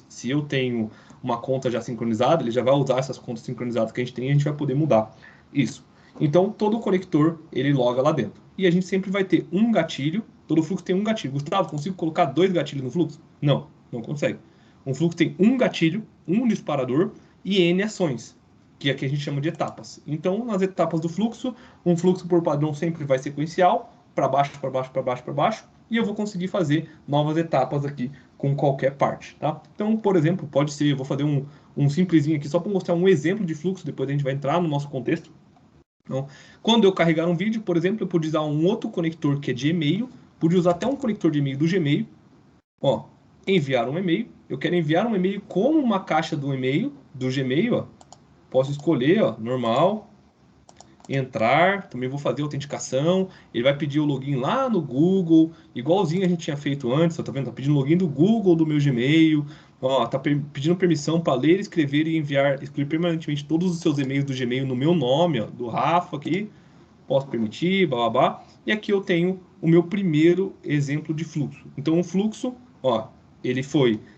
se eu tenho uma conta já sincronizada, ele já vai usar essas contas sincronizadas que a gente tem e a gente vai poder mudar isso. Então, todo conector, ele loga lá dentro. E a gente sempre vai ter um gatilho, todo fluxo tem um gatilho. Gustavo, consigo colocar 2 gatilhos no fluxo? Não consegue. Um fluxo tem um gatilho, um disparador e N ações, que aqui a gente chama de etapas. Então, nas etapas do fluxo, um fluxo por padrão sempre vai sequencial, para baixo, para baixo, para baixo, para baixo, e eu vou conseguir fazer novas etapas aqui com qualquer parte, tá? Então, por exemplo, pode ser, eu vou fazer um simplesinho aqui só para mostrar um exemplo de fluxo, depois a gente vai entrar no nosso contexto. Então, quando eu carregar um vídeo, por exemplo, eu podia usar um outro conector que é de e-mail, podia usar até um conector de e-mail do Gmail, ó, enviar um e-mail, eu quero enviar um e-mail como uma caixa do e-mail, do Gmail, ó, posso escolher, ó, normal, entrar, também vou fazer autenticação, ele vai pedir o login lá no Google, igualzinho a gente tinha feito antes, ó, tá vendo? Tá pedindo login do Google do meu Gmail, ó, tá pedindo permissão para ler, escrever e enviar, excluir permanentemente todos os seus e-mails do Gmail no meu nome, ó, do Rafa aqui, posso permitir, blá blá blá, e aqui eu tenho o meu primeiro exemplo de fluxo. Então, um fluxo, ó, ele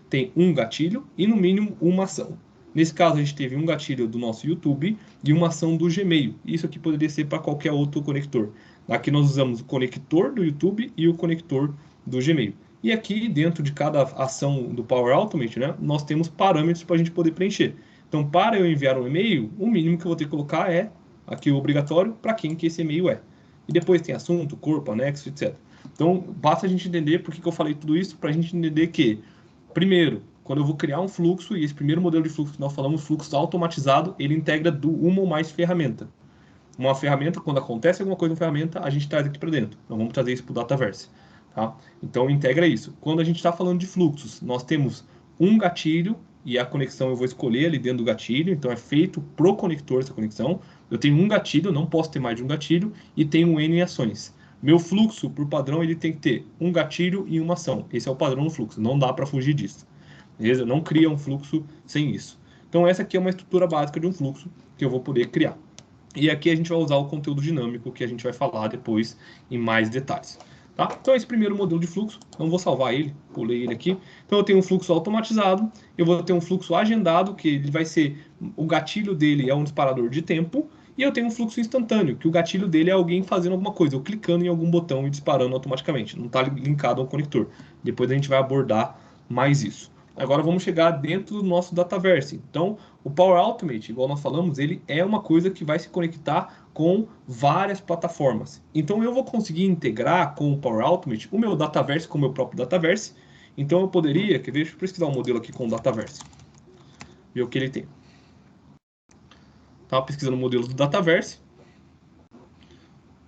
tem um gatilho e no mínimo uma ação. Nesse caso, a gente teve um gatilho do nosso YouTube e uma ação do Gmail. Isso aqui poderia ser para qualquer outro conector. Aqui nós usamos o conector do YouTube e o conector do Gmail. E aqui, dentro de cada ação do Power Automate, né, nós temos parâmetros para a gente poder preencher. Então, para eu enviar um e-mail, o mínimo que eu vou ter que colocar é aqui o obrigatório para quem que esse e-mail é. E depois tem assunto, corpo, anexo, etc. Então, basta a gente entender por que eu falei tudo isso, para a gente entender que, primeiro, quando eu vou criar um fluxo, e esse primeiro modelo de fluxo que nós falamos, fluxo automatizado, ele integra uma ou mais ferramentas. Uma ferramenta, quando acontece alguma coisa na ferramenta, a gente traz aqui para dentro. Então, vamos trazer isso para o Dataverse. Tá? Então, integra isso. Quando a gente está falando de fluxos, nós temos um gatilho, e a conexão eu vou escolher ali dentro do gatilho, então é feito pro conector essa conexão. Eu tenho um gatilho, não posso ter mais de um gatilho, e tenho N ações. Meu fluxo, por padrão, ele tem que ter um gatilho e uma ação. Esse é o padrão do fluxo, não dá para fugir disso. Beleza? Não cria um fluxo sem isso. Então essa aqui é uma estrutura básica de um fluxo que eu vou poder criar. E aqui a gente vai usar o conteúdo dinâmico que a gente vai falar depois em mais detalhes. Tá? Então esse primeiro modelo de fluxo, não vou salvar ele, pulei ele aqui. Então eu tenho um fluxo automatizado, eu vou ter um fluxo agendado, que ele vai ser, o gatilho dele é um disparador de tempo, e eu tenho um fluxo instantâneo, que o gatilho dele é alguém fazendo alguma coisa, ou clicando em algum botão e disparando automaticamente, não está linkado ao conector. Depois a gente vai abordar mais isso. Agora vamos chegar dentro do nosso Dataverse. Então, o Power Automate, igual nós falamos, ele é uma coisa que vai se conectar com várias plataformas. Então, eu vou conseguir integrar com o Power Automate o meu Dataverse com o meu próprio Dataverse. Então, eu poderia, deixa eu pesquisar um modelo aqui com o Dataverse. Ver o que ele tem. Estava pesquisando modelos do Dataverse.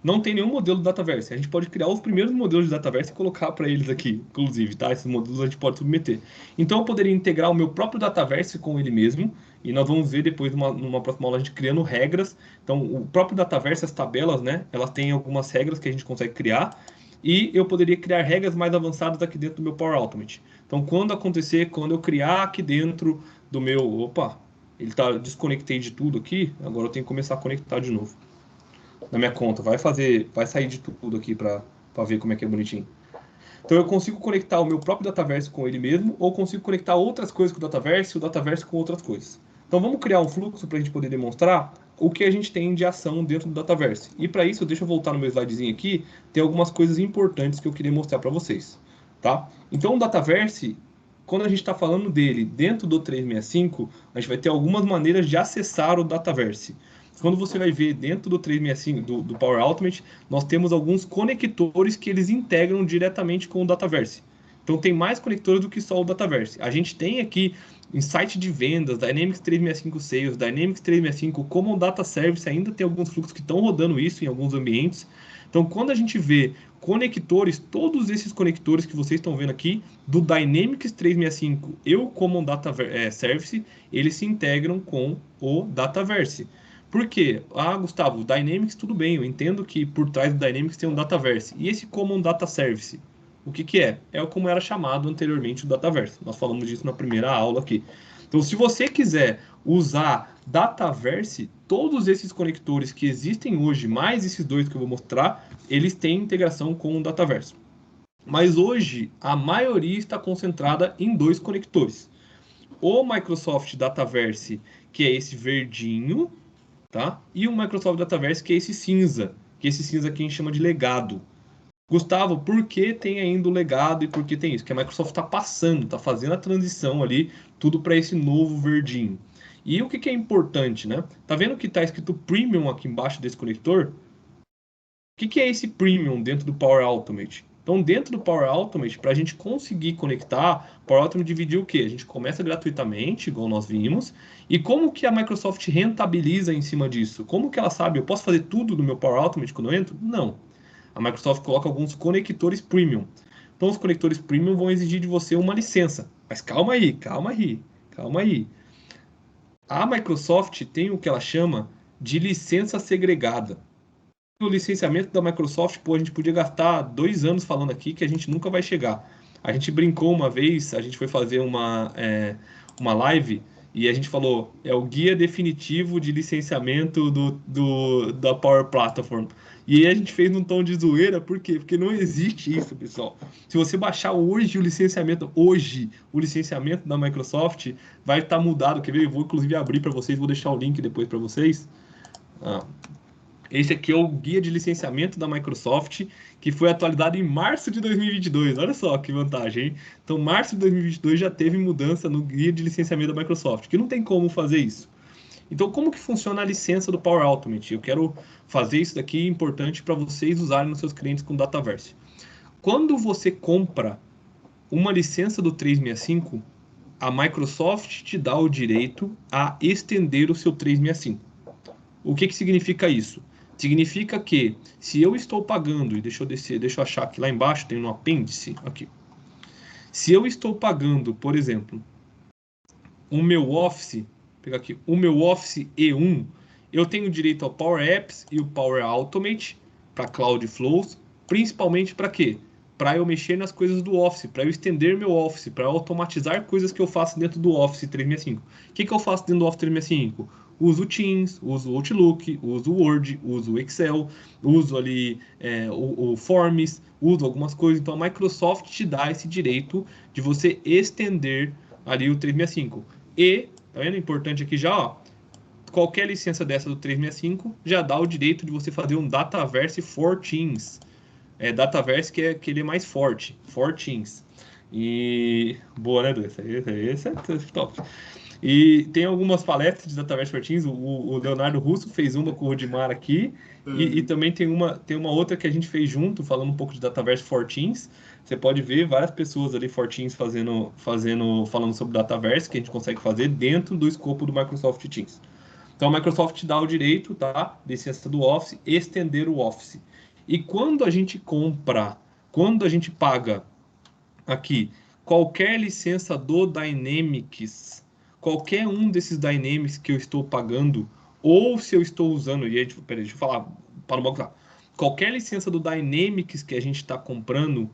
Não tem nenhum modelo do Dataverse. A gente pode criar os primeiros modelos de Dataverse e colocar para eles aqui, inclusive, tá? Esses modelos a gente pode submeter. Então, eu poderia integrar o meu próprio Dataverse com ele mesmo, e nós vamos ver depois, numa próxima aula, a gente criando regras. Então, o próprio Dataverse, as tabelas, né? Elas têm algumas regras que a gente consegue criar, e eu poderia criar regras mais avançadas aqui dentro do meu Power Automate. Então, quando eu criar aqui dentro do meu... Opa, ele tá desconectei de tudo aqui, agora eu tenho que começar a conectar de novo. Na minha conta, vai sair de tudo aqui para ver como é que é bonitinho. Então eu consigo conectar o meu próprio Dataverse com ele mesmo, ou consigo conectar outras coisas com o Dataverse e o Dataverse com outras coisas. Então vamos criar um fluxo para a gente poder demonstrar o que a gente tem de ação dentro do Dataverse. E para isso, deixa eu voltar no meu slidezinho aqui, tem algumas coisas importantes que eu queria mostrar para vocês. Tá? Então o Dataverse, quando a gente está falando dele dentro do 365, a gente vai ter algumas maneiras de acessar o Dataverse. Quando você vai ver dentro do 365, do Power Automate, nós temos alguns conectores que eles integram diretamente com o Dataverse. Então tem mais conectores do que só o Dataverse. A gente tem aqui Insight de vendas, Dynamics 365 Sales, Dynamics 365 Common Data Service, ainda tem alguns fluxos que estão rodando isso em alguns ambientes. Então quando a gente vê conectores, todos esses conectores que vocês estão vendo aqui, do Dynamics 365 e o Common Data Service, eles se integram com o Dataverse. Por quê? Ah, Gustavo, Dynamics tudo bem, eu entendo que por trás do Dynamics tem um Dataverse. E esse Common Data Service? O que é? É como era chamado anteriormente o Dataverse. Nós falamos disso na primeira aula aqui. Então, se você quiser usar Dataverse, todos esses conectores que existem hoje, mais esses dois que eu vou mostrar, eles têm integração com o Dataverse. Mas hoje, a maioria está concentrada em dois conectores. O Microsoft Dataverse, que é esse verdinho, tá? E o Microsoft Dataverse, que é esse cinza, que esse cinza aqui a gente chama de legado. Gustavo, por que tem ainda o legado e por que tem isso? Que a Microsoft está passando, está fazendo a transição ali, tudo para esse novo verdinho. E o que é importante, né? Tá vendo que está escrito Premium aqui embaixo desse conector? O que é esse Premium dentro do Power Automate? Então, dentro do Power Automate, para a gente conseguir conectar, o Power Automate dividiu o quê? A gente começa gratuitamente, igual nós vimos, e como que a Microsoft rentabiliza em cima disso? Como que ela sabe, eu posso fazer tudo no meu Power Automate quando eu entro? Não. A Microsoft coloca alguns conectores Premium. Então, os conectores Premium vão exigir de você uma licença. Mas calma aí, calma aí, calma aí. A Microsoft tem o que ela chama de licença segregada. O licenciamento da Microsoft, pô, a gente podia gastar 2 anos falando aqui que a gente nunca vai chegar. A gente brincou uma vez, a gente foi fazer uma live e a gente falou, é o guia definitivo de licenciamento da Power Platform. E aí a gente fez num tom de zoeira, por quê? Porque não existe isso, pessoal. Se você baixar hoje o licenciamento da Microsoft, vai estar mudado. Quer ver? Eu vou inclusive abrir para vocês, vou deixar o link depois para vocês. Esse aqui é o guia de licenciamento da Microsoft, que foi atualizado em março de 2022. Olha só que vantagem, hein? Então, março de 2022 já teve mudança no guia de licenciamento da Microsoft, que não tem como fazer isso. Então, como que funciona a licença do Power Automate? Eu quero fazer isso daqui importante para vocês usarem nos seus clientes com Dataverse. Quando você compra uma licença do 365, a Microsoft te dá o direito a estender o seu 365. O que significa isso? Significa que se eu estou pagando, e deixa eu achar aqui lá embaixo, tem no apêndice, aqui. Se eu estou pagando, por exemplo, o meu Office, pegar aqui, o meu Office E1, eu tenho direito ao Power Apps e o Power Automate para Cloud Flows, principalmente para quê? Para eu mexer nas coisas do Office, para eu estender meu Office, para automatizar coisas que eu faço dentro do Office 365. O que eu faço dentro do Office 365? Uso o Teams, uso o Outlook, uso o Word, uso o Excel, uso ali o Forms, uso algumas coisas. Então a Microsoft te dá esse direito de você estender ali o 365. E, tá vendo? Importante aqui já, ó, qualquer licença dessa do 365 já dá o direito de você fazer um Dataverse for Teams. Dataverse que ele é mais forte, for Teams. E boa, né, Edu? Esse é top. E tem algumas palestras de Dataverse for Teams. O Leonardo Russo fez uma com o Rodimar aqui. E também tem uma outra que a gente fez junto, falando um pouco de Dataverse for Teams. Você pode ver várias pessoas ali for Teams falando sobre Dataverse, que a gente consegue fazer dentro do escopo do Microsoft Teams. Então a Microsoft dá o direito, tá? Licença do Office, estender o Office. E quando a gente paga aqui qualquer licença do Dynamics, qualquer um desses Dynamics que eu estou pagando, ou se eu estou usando, e aí, peraí, deixa eu falar, para o banco lá. Qualquer licença do Dynamics que a gente está comprando,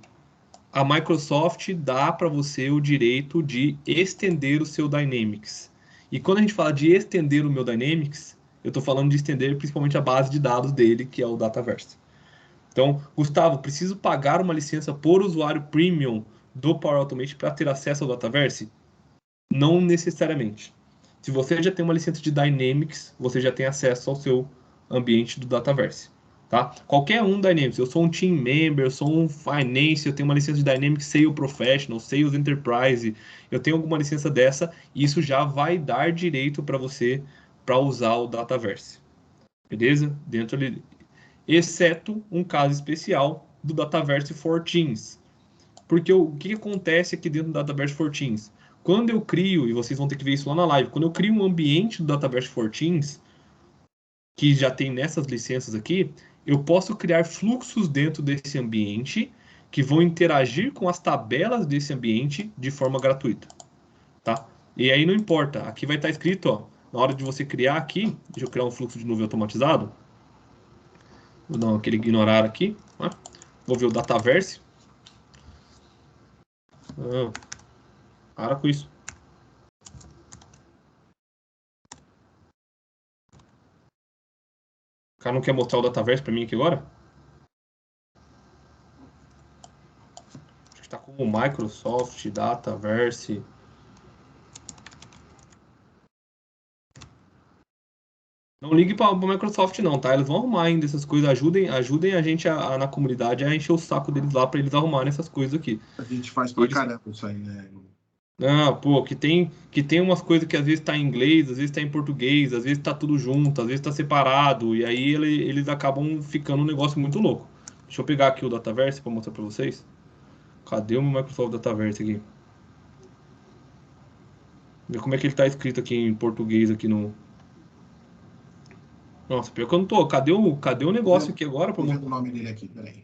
a Microsoft dá para você o direito de estender o seu Dynamics. E quando a gente fala de estender o meu Dynamics, eu estou falando de estender principalmente a base de dados dele, que é o Dataverse. Então, Gustavo, preciso pagar uma licença por usuário premium do Power Automate para ter acesso ao Dataverse? Não necessariamente. Se você já tem uma licença de Dynamics, você já tem acesso ao seu ambiente do Dataverse. Tá? Qualquer um Dynamics, eu sou um team member, eu sou um finance, eu tenho uma licença de Dynamics Sales Professional, Sales Enterprise, eu tenho alguma licença dessa, e isso já vai dar direito para você para usar o Dataverse. Beleza? Dentro ali, exceto um caso especial do Dataverse for Teams. Porque o que acontece aqui dentro do Dataverse for Teams? Quando eu crio, e vocês vão ter que ver isso lá na live, quando eu crio um ambiente do Dataverse for Teams, que já tem nessas licenças aqui, eu posso criar fluxos dentro desse ambiente que vão interagir com as tabelas desse ambiente de forma gratuita, tá? E aí não importa, aqui vai estar escrito, ó, na hora de você criar aqui, deixa eu criar um fluxo de nuvem automatizado, vou dar aquele ignorar aqui, né? Vou ver o Dataverse. Para com isso. O cara não quer mostrar o Dataverse para mim aqui agora? Acho que tá como Microsoft, Dataverse. Não ligue para o Microsoft não, tá? Eles vão arrumar ainda essas coisas. Ajudem a gente na comunidade a encher o saco deles lá para eles arrumarem essas coisas aqui. A gente faz pra caramba isso aí, né? Ah, pô, que tem umas coisas que às vezes tá em inglês, às vezes tá em português, às vezes tá tudo junto, às vezes tá separado, e aí eles acabam ficando um negócio muito louco. Deixa eu pegar aqui o Dataverse para mostrar para vocês. Cadê o meu Microsoft Dataverse aqui? Ver como é que ele tá escrito aqui em português aqui no... Nossa, pior que eu não tô. Cadê o negócio aqui agora? Tô vendo o nome dele aqui, peraí.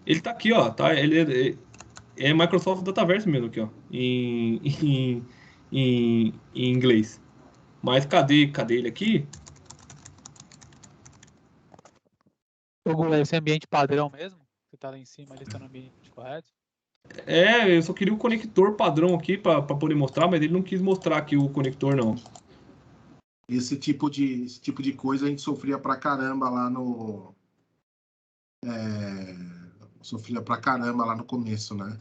Ele tá aqui, ó. Tá? Ele é Microsoft Dataverse mesmo aqui, ó. Em inglês. Mas cadê ele aqui? Esse ambiente padrão mesmo? Que tá lá em cima, ele está no ambiente correto? É, eu só queria o conector padrão aqui para poder mostrar, mas ele não quis mostrar aqui o conector, não. Esse tipo de coisa a gente sofria pra caramba lá no... Sofria pra caramba lá no começo, né?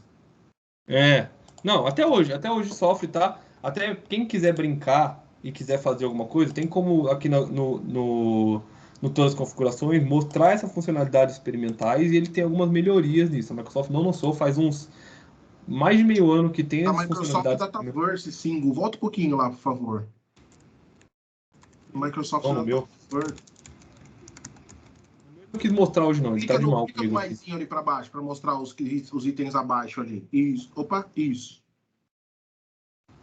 É. Não, até hoje sofre, tá? Até quem quiser brincar e quiser fazer alguma coisa, tem como aqui no todas as configurações mostrar essas funcionalidades experimentais e ele tem algumas melhorias nisso. A Microsoft não lançou faz uns mais de meio ano que tem A essas Microsoft funcionalidades. Dataverse Single. Volta um pouquinho lá, por favor. Microsoft Dataverse. Não quis mostrar hoje não, ele tá de mal Clica no comigo aqui. maisinho ali para baixo, para mostrar os itens abaixo ali. Isso. Opa, isso.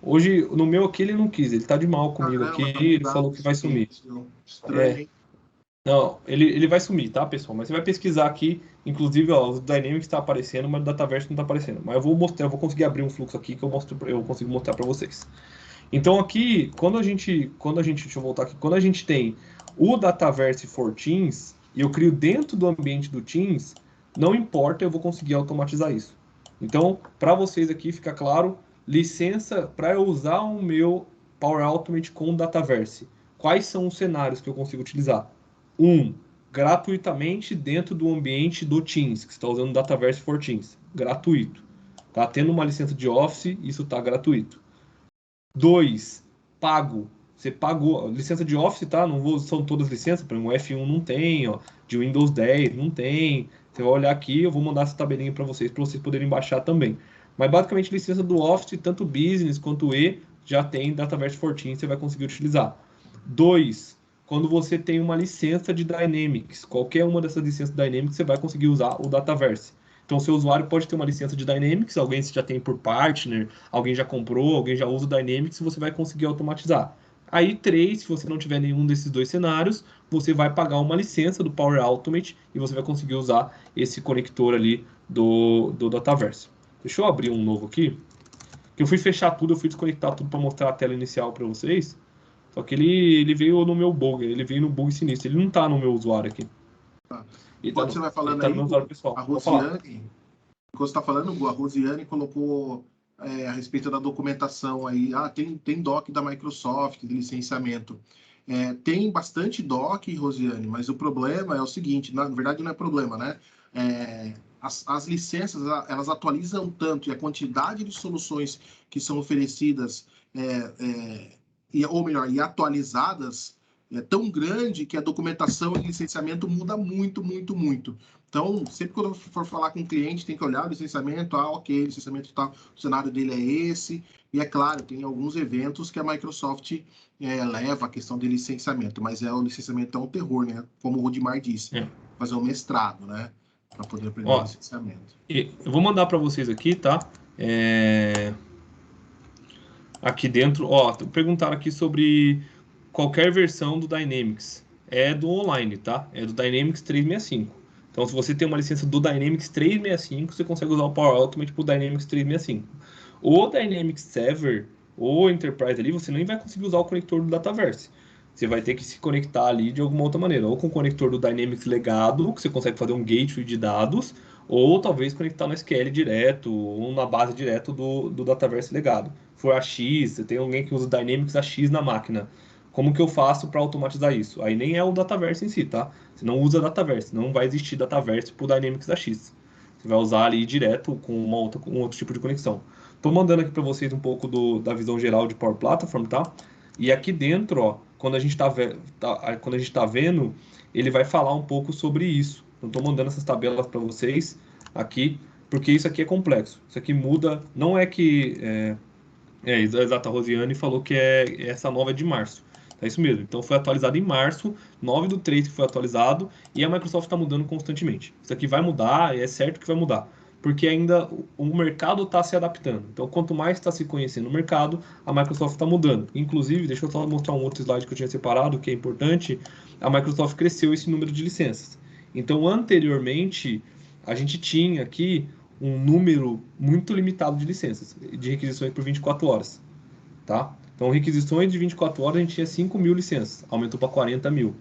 Hoje, no meu aqui, ele não quis, ele tá de mal comigo aqui, ele falou que vai sumir. Estranho, hein? Não, ele vai sumir, tá, pessoal? Mas você vai pesquisar aqui, inclusive, ó, os Dynamics tá aparecendo, mas o Dataverse não tá aparecendo. Mas eu vou mostrar, eu vou conseguir abrir um fluxo aqui que eu consigo mostrar para vocês. Então aqui, deixa eu voltar aqui, quando a gente tem o Dataverse for Teams, e eu crio dentro do ambiente do Teams, não importa, eu vou conseguir automatizar isso. Então, para vocês aqui, fica claro, licença para eu usar o meu Power Automate com o Dataverse. Quais são os cenários que eu consigo utilizar? Gratuitamente dentro do ambiente do Teams, que está usando o Dataverse for Teams. Gratuito. Tá tendo uma licença de Office, isso está gratuito. 2, pago. Você pagou. Licença de Office, tá? São todas licenças. Por exemplo, o F1 não tem, ó. De Windows 10 não tem. Você vai olhar aqui, eu vou mandar essa tabelinha para vocês poderem baixar também. Mas basicamente, licença do Office, tanto Business quanto E, já tem Dataverse for Teams, você vai conseguir utilizar. 2, quando você tem uma licença de Dynamics, qualquer uma dessas licenças Dynamics, você vai conseguir usar o Dataverse. Então, o seu usuário pode ter uma licença de Dynamics, alguém já tem por partner, alguém já comprou, alguém já usa o Dynamics, você vai conseguir automatizar. Aí, 3, se você não tiver nenhum desses dois cenários, você vai pagar uma licença do Power Automate e você vai conseguir usar esse conector ali do Dataverse. Deixa eu abrir um novo aqui, que eu fui fechar tudo, eu fui desconectar tudo para mostrar a tela inicial para vocês. Só que ele veio no meu bug, ele veio no bug sinistro, ele não está no meu usuário aqui. Enquanto você vai falando tá aí, no meu usuário pessoal. a Rosiane, enquanto você está falando, a Rosiane colocou a respeito da documentação aí. Tem doc da Microsoft, de licenciamento. Tem bastante dock, Rosiane, mas o problema é o seguinte, na verdade não é problema, né? As licenças, elas atualizam tanto, e a quantidade de soluções que são oferecidas, ou melhor, e atualizadas, é tão grande que a documentação e licenciamento muda muito, muito, muito. Então, sempre quando eu for falar com o cliente, tem que olhar o licenciamento, ok, o licenciamento tal, o cenário dele é esse, e é claro, tem alguns eventos que a Microsoft leva a questão de licenciamento, mas o licenciamento é um terror, né? Como o Rudimar disse, fazer um mestrado, né? Para poder aprender o licenciamento. Eu vou mandar para vocês aqui, tá? Aqui dentro, perguntaram aqui sobre qualquer versão do Dynamics. É do online, tá? É do Dynamics 365. Então, se você tem uma licença do Dynamics 365, você consegue usar o Power Automate pro Dynamics 365. O Dynamics Server ou Enterprise ali, você nem vai conseguir usar o conector do Dataverse. Você vai ter que se conectar ali de alguma outra maneira. Ou com o conector do Dynamics legado, que você consegue fazer um gateway de dados, ou talvez conectar no SQL direto, ou na base direto do Dataverse legado. For AX, você tem alguém que usa o Dynamics AX na máquina. Como que eu faço para automatizar isso? Aí nem é o Dataverse em si, tá? Você não usa Dataverse, não vai existir Dataverse para o Dynamics AX. Você vai usar ali direto com um outro tipo de conexão. Estou mandando aqui para vocês um pouco da visão geral de Power Platform, tá? E aqui dentro, ó, quando a gente tá vendo, ele vai falar um pouco sobre isso. Eu estou mandando essas tabelas para vocês aqui, porque isso aqui é complexo. Isso aqui muda, não é que... exato, a Rosiane falou que essa nova é de março. É isso mesmo. Então foi atualizado em março, 9/3 que foi atualizado, e a Microsoft está mudando constantemente. Isso aqui vai mudar, e é certo que vai mudar. Porque ainda o mercado está se adaptando. Então, quanto mais está se conhecendo o mercado, a Microsoft está mudando. Inclusive, deixa eu só mostrar um outro slide que eu tinha separado, que é importante. A Microsoft cresceu esse número de licenças. Então, anteriormente, a gente tinha aqui um número muito limitado de licenças, de requisições por 24 horas, tá? Então, requisições de 24 horas, a gente tinha 5.000 licenças, aumentou para 40.000.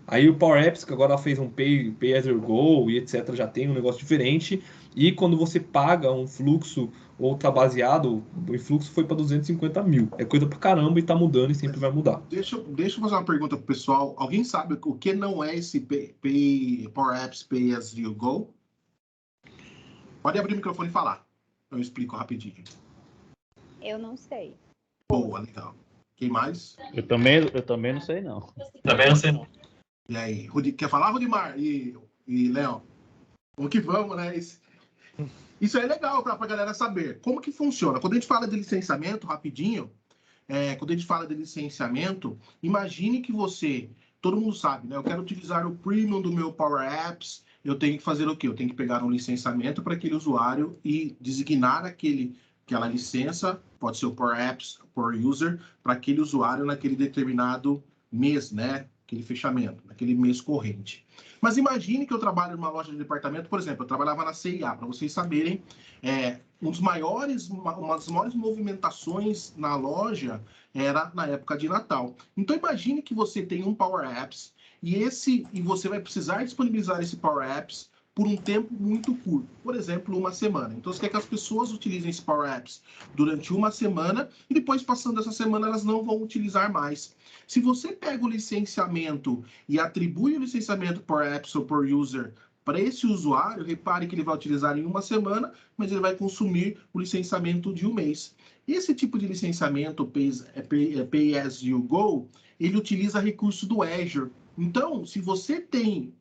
Aí o Power Apps, que agora fez um Pay as you go e etc, já tem um negócio diferente. E quando você paga um fluxo ou tá baseado, o fluxo foi para 250.000. É coisa pra caramba e tá mudando e sempre vai mudar. Deixa eu fazer uma pergunta pro pessoal. Alguém sabe o que não é esse Power Apps Pay as you go? Pode abrir o microfone e falar. Eu explico rapidinho. Eu não sei. Boa, legal. Quem mais? Eu também não sei, não. Também não sei, não. E aí, quer falar, Rudimar? E Léo? Vamos que vamos, né? Isso é legal para a galera saber. Como que funciona? Quando a gente fala de licenciamento, rapidinho, quando a gente fala de licenciamento, imagine que todo mundo sabe, né? Eu quero utilizar o premium do meu Power Apps, eu tenho que fazer o quê? Eu tenho que pegar um licenciamento para aquele usuário e designar aquela licença, pode ser o Power Apps, Power User, para aquele usuário naquele determinado mês, né? Aquele fechamento, naquele mês corrente. Mas imagine que eu trabalho numa loja de departamento, por exemplo, eu trabalhava na CIA, para vocês saberem, uma das maiores movimentações na loja era na época de Natal. Então imagine que você tem um Power Apps e você vai precisar disponibilizar esse Power Apps por um tempo muito curto, por exemplo, uma semana. Então, você quer que as pessoas utilizem esse Power Apps durante uma semana e depois, passando essa semana, elas não vão utilizar mais. Se você pega o licenciamento e atribui o licenciamento Power Apps ou Power User para esse usuário, repare que ele vai utilizar em uma semana, mas ele vai consumir o licenciamento de um mês. Esse tipo de licenciamento, Pay as you go, ele utiliza recurso do Azure. Então, se você tem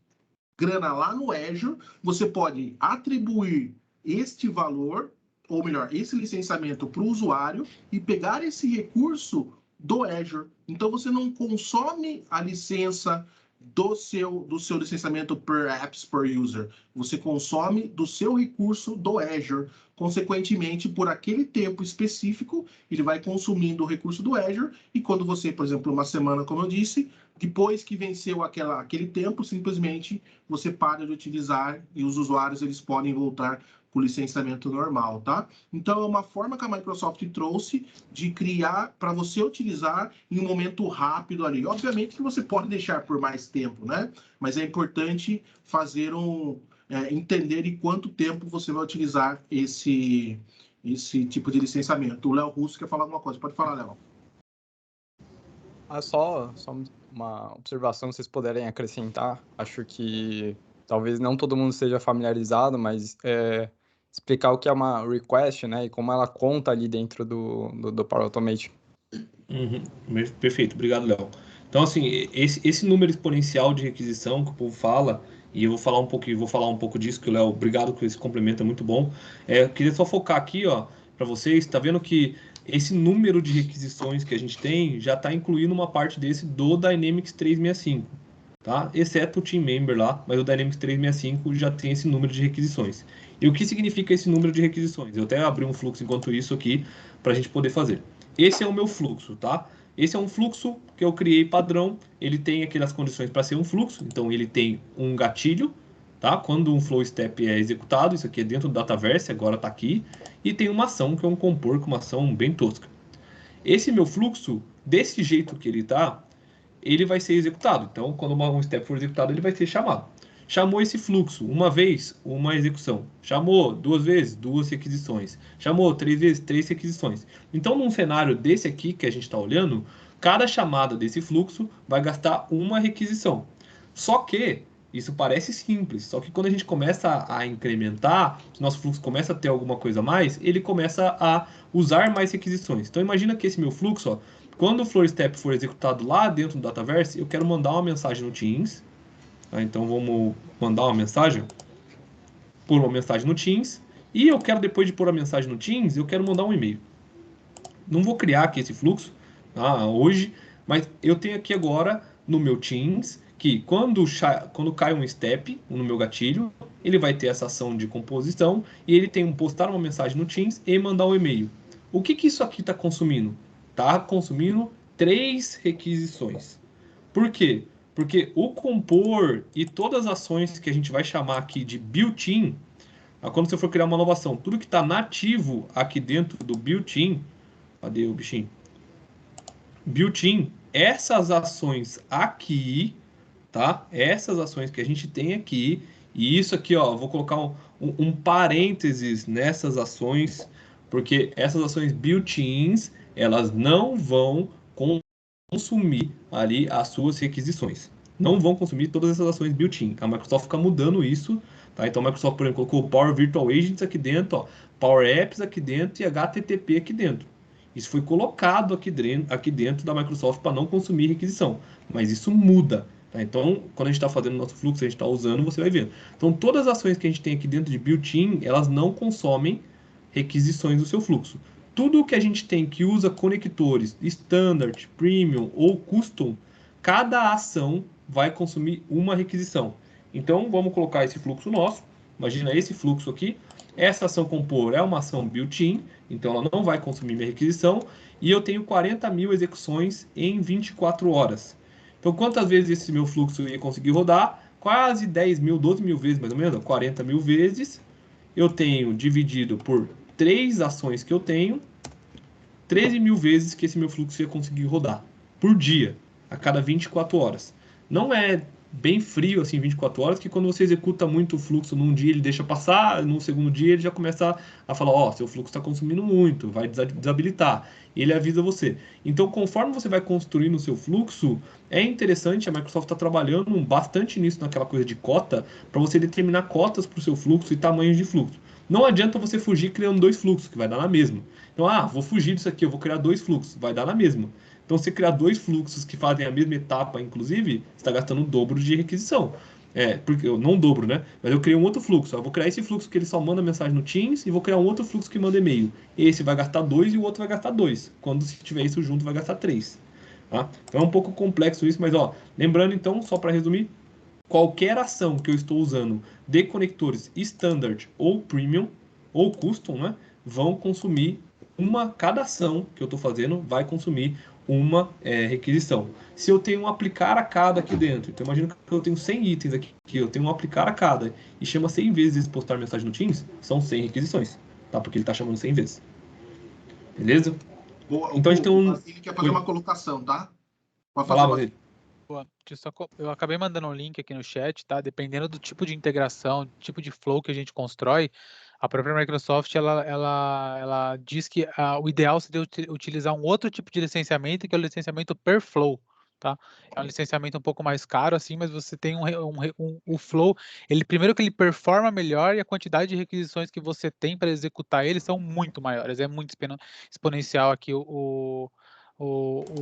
grana lá no Azure, você pode atribuir este valor, ou melhor, esse licenciamento para o usuário e pegar esse recurso do Azure. Então, você não consome a licença do seu licenciamento per apps per user. Você consome do seu recurso do Azure. Consequentemente, por aquele tempo específico, ele vai consumindo o recurso do Azure e quando você, por exemplo, uma semana, como eu disse, depois que venceu aquele tempo, simplesmente você para de utilizar e os usuários eles podem voltar com o licenciamento normal, tá? Então, é uma forma que a Microsoft trouxe de criar para você utilizar em um momento rápido ali. Obviamente que você pode deixar por mais tempo, né? Mas é importante entender em quanto tempo você vai utilizar esse tipo de licenciamento. O Léo Russo quer falar alguma coisa. Pode falar, Léo. Só uma observação que vocês puderem acrescentar. Acho que talvez não todo mundo esteja familiarizado, mas explicar o que é uma request, né? E como ela conta ali dentro do Power Automate. Uhum. Perfeito, obrigado, Léo. Então, assim, esse número exponencial de requisição que o povo fala, e eu vou falar um pouco disso, que o Léo, obrigado por esse complemento, é muito bom. Eu queria só focar aqui, ó, para vocês, tá vendo que esse número de requisições que a gente tem já está incluindo uma parte desse do Dynamics 365, tá? Exceto o Team Member lá, mas o Dynamics 365 já tem esse número de requisições. E o que significa esse número de requisições? Eu até abri um fluxo enquanto isso aqui, para a gente poder fazer. Esse é o meu fluxo, tá? Esse é um fluxo que eu criei padrão, ele tem aquelas condições para ser um fluxo, então ele tem um gatilho, tá? Quando um flow step é executado, isso aqui é dentro do Dataverse, agora está aqui, e tem uma ação que é um compor, com uma ação bem tosca. Esse meu fluxo, desse jeito que ele está, ele vai ser executado. Então, quando um step for executado, ele vai ser chamado. Chamou esse fluxo uma vez, uma execução. Chamou duas vezes, duas requisições. Chamou três vezes, três requisições. Então, num cenário desse aqui que a gente está olhando, cada chamada desse fluxo vai gastar uma requisição. Só que isso parece simples, só que quando a gente começa a incrementar, nosso fluxo começa a ter alguma coisa a mais, ele começa a usar mais requisições. Então imagina que esse meu fluxo, ó, quando o flow step for executado lá dentro do Dataverse, eu quero mandar uma mensagem no Teams. Tá? Então vamos mandar uma mensagem, pôr uma mensagem no Teams, e eu quero, depois de pôr a mensagem no Teams, eu quero mandar um e-mail. Não vou criar aqui esse fluxo hoje, mas eu tenho aqui agora no meu Teams que quando cai um step no meu gatilho, ele vai ter essa ação de composição e ele tem postar uma mensagem no Teams e mandar um e-mail. O que isso aqui está consumindo? Está consumindo 3 requisições. Por quê? Porque o compor e todas as ações que a gente vai chamar aqui de built-in, quando você for criar uma nova ação, tudo que está nativo aqui dentro do built-in, cadê o bichinho? Built-in, essas ações aqui, tá? Essas ações que a gente tem aqui, e isso aqui, ó, vou colocar um parênteses nessas ações, porque essas ações built-ins, elas não vão consumir ali as suas requisições. Não vão consumir todas essas ações built-in. A Microsoft fica mudando isso, tá? Então a Microsoft, por exemplo, colocou Power Virtual Agents aqui dentro, ó, Power Apps aqui dentro e HTTP aqui dentro. Isso foi colocado aqui dentro da Microsoft para não consumir requisição. Mas isso muda. Tá? Então, quando a gente está fazendo o nosso fluxo, a gente está usando, você vai ver. Então, todas as ações que a gente tem aqui dentro de built-in, elas não consomem requisições do seu fluxo. Tudo que a gente tem que usa conectores standard, premium ou custom, cada ação vai consumir uma requisição. Então, vamos colocar esse fluxo nosso. Imagina esse fluxo aqui. Essa ação compor é uma ação built-in, então ela não vai consumir minha requisição. E eu tenho 40 mil execuções em 24 horas. Então, quantas vezes esse meu fluxo ia conseguir rodar? Quase 10 mil, 12 mil vezes, mais ou menos, 40 mil vezes. Eu tenho dividido por 3 ações que eu tenho, 13 mil vezes que esse meu fluxo ia conseguir rodar por dia, a cada 24 horas. Não é bem frio assim 24 horas, que quando você executa muito o fluxo num dia ele deixa passar, no segundo dia ele já começa a falar, ó, seu fluxo está consumindo muito, vai desabilitar, e ele avisa você. Então, conforme você vai construindo o seu fluxo, é interessante, a Microsoft está trabalhando bastante nisso, naquela coisa de cota, para você determinar cotas para o seu fluxo e tamanhos de fluxo. Não adianta você fugir criando 2 fluxos, que vai dar na mesma. Então, vou fugir disso aqui, eu vou criar 2 fluxos, vai dar na mesma. Então, se criar 2 fluxos que fazem a mesma etapa, inclusive, você está gastando o dobro de requisição. Porque eu não dobro, né? Mas eu criei um outro fluxo. Eu vou criar esse fluxo que ele só manda mensagem no Teams e vou criar um outro fluxo que manda e-mail. Esse vai gastar 2 e o outro vai gastar 2. Quando se tiver isso junto, vai gastar 3. Tá? Então, é um pouco complexo isso, mas lembrando então, só para resumir, qualquer ação que eu estou usando de conectores standard ou premium ou custom, né, vão consumir cada ação que eu estou fazendo vai consumir uma requisição. Se eu tenho um aplicar a cada aqui dentro, então imagina que eu tenho 100 itens aqui, eu tenho um aplicar a cada e chama 100 vezes postar mensagem no Teams, são 100 requisições, tá? Porque ele está chamando 100 vezes. Beleza? Então a gente tem ele quer fazer uma colocação, tá? Pode falar, eu acabei mandando um link aqui no chat, tá? Dependendo do tipo de integração, tipo de flow que a gente constrói, a própria Microsoft ela diz que o ideal seria utilizar um outro tipo de licenciamento, que é o licenciamento per flow, tá? É um licenciamento um pouco mais caro, assim, mas você tem o Flow, ele primeiro que ele performa melhor e a quantidade de requisições que você tem para executar ele são muito maiores, é muito exponencial aqui o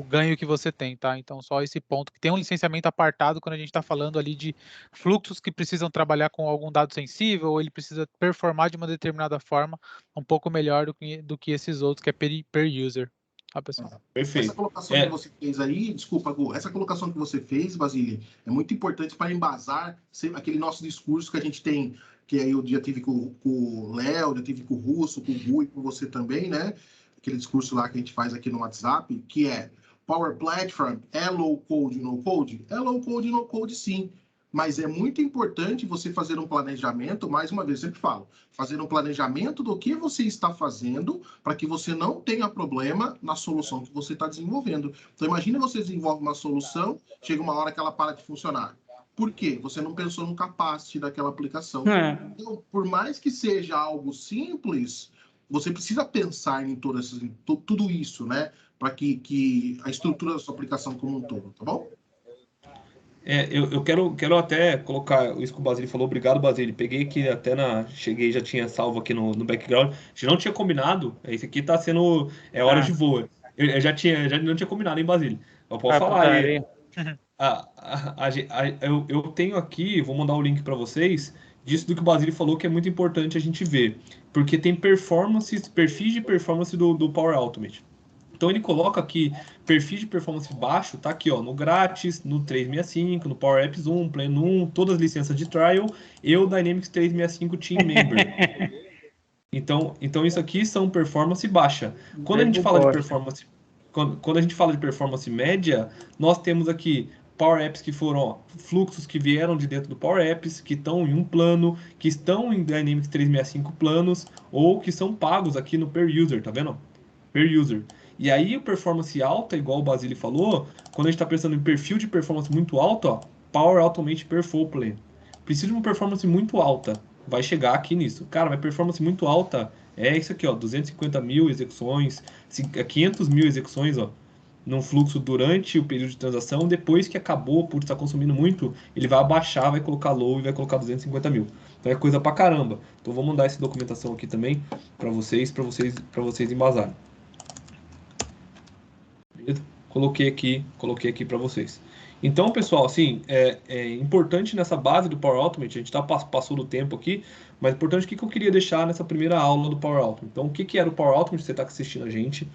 ganho que você tem, tá? Então, só esse ponto, que tem um licenciamento apartado quando a gente está falando ali de fluxos que precisam trabalhar com algum dado sensível, ou ele precisa performar de uma determinada forma um pouco melhor do que esses outros, que é per user. Tá, pessoal? Perfeito. Essa colocação que você fez aí, desculpa, Gu, essa colocação que você fez, Basílio, é muito importante para embasar aquele nosso discurso que a gente tem, que aí eu já tive com o Léo, já tive com o Russo, com o Gu e com você também, né? Aquele discurso lá que a gente faz aqui no WhatsApp, que é Power Platform é low code, no code? É low code, no code, sim. Mas é muito importante você fazer um planejamento, mais uma vez, eu sempre falo, fazer um planejamento do que você está fazendo para que você não tenha problema na solução que você está desenvolvendo. Então, imagine você desenvolve uma solução, chega uma hora que ela para de funcionar. Por quê? Você não pensou no capacity daquela aplicação. Então, por mais que seja algo simples, você precisa pensar em tudo isso, né? Para que a estrutura da sua aplicação como um todo, tá bom? Eu quero até colocar isso que o Basílio falou. Obrigado, Basílio. Peguei aqui até cheguei, já tinha salvo aqui no background. A gente não tinha combinado. Isso aqui tá sendo hora de voo. Eu não tinha combinado, hein, Basílio? Eu posso falar aí. Eu tenho aqui, vou mandar o link para vocês, disso do que o Basílio falou, que é muito importante a gente ver. Porque tem perfis de performance do Power Automate. Então ele coloca aqui perfil de performance baixo, tá aqui ó, no grátis, no 365, no Power Apps 1, Pleno 1, todas as licenças de trial e o Dynamics 365 Team Member. Então isso aqui são performance baixa. Quando a gente fala de performance, quando a gente fala de performance média, nós temos aqui Power Apps que foram fluxos que vieram de dentro do Power Apps, que estão em um plano, que estão em Dynamics 365 planos, ou que são pagos aqui no per user, tá vendo? Per user. E aí, o performance alta, igual o Basílio falou, quando a gente está pensando em perfil de performance muito alto, ó, Power Automate per Full Plan. Precisa de uma performance muito alta. Vai chegar aqui nisso. Cara, mas performance muito alta é isso aqui, ó, 250 mil execuções, 500 mil execuções, ó, num fluxo durante o período de transação. Depois que acabou, por estar consumindo muito, ele vai abaixar, vai colocar low e vai colocar 250 mil. Então é coisa pra caramba. Então vou mandar essa documentação aqui também para vocês embasarem. Coloquei aqui para vocês. Então, pessoal, assim, é importante nessa base do Power Automate, a gente passou do tempo aqui, mas é importante o que eu queria deixar nessa primeira aula do Power Automate. Então, o que era o Power Automate? Você está assistindo a gente.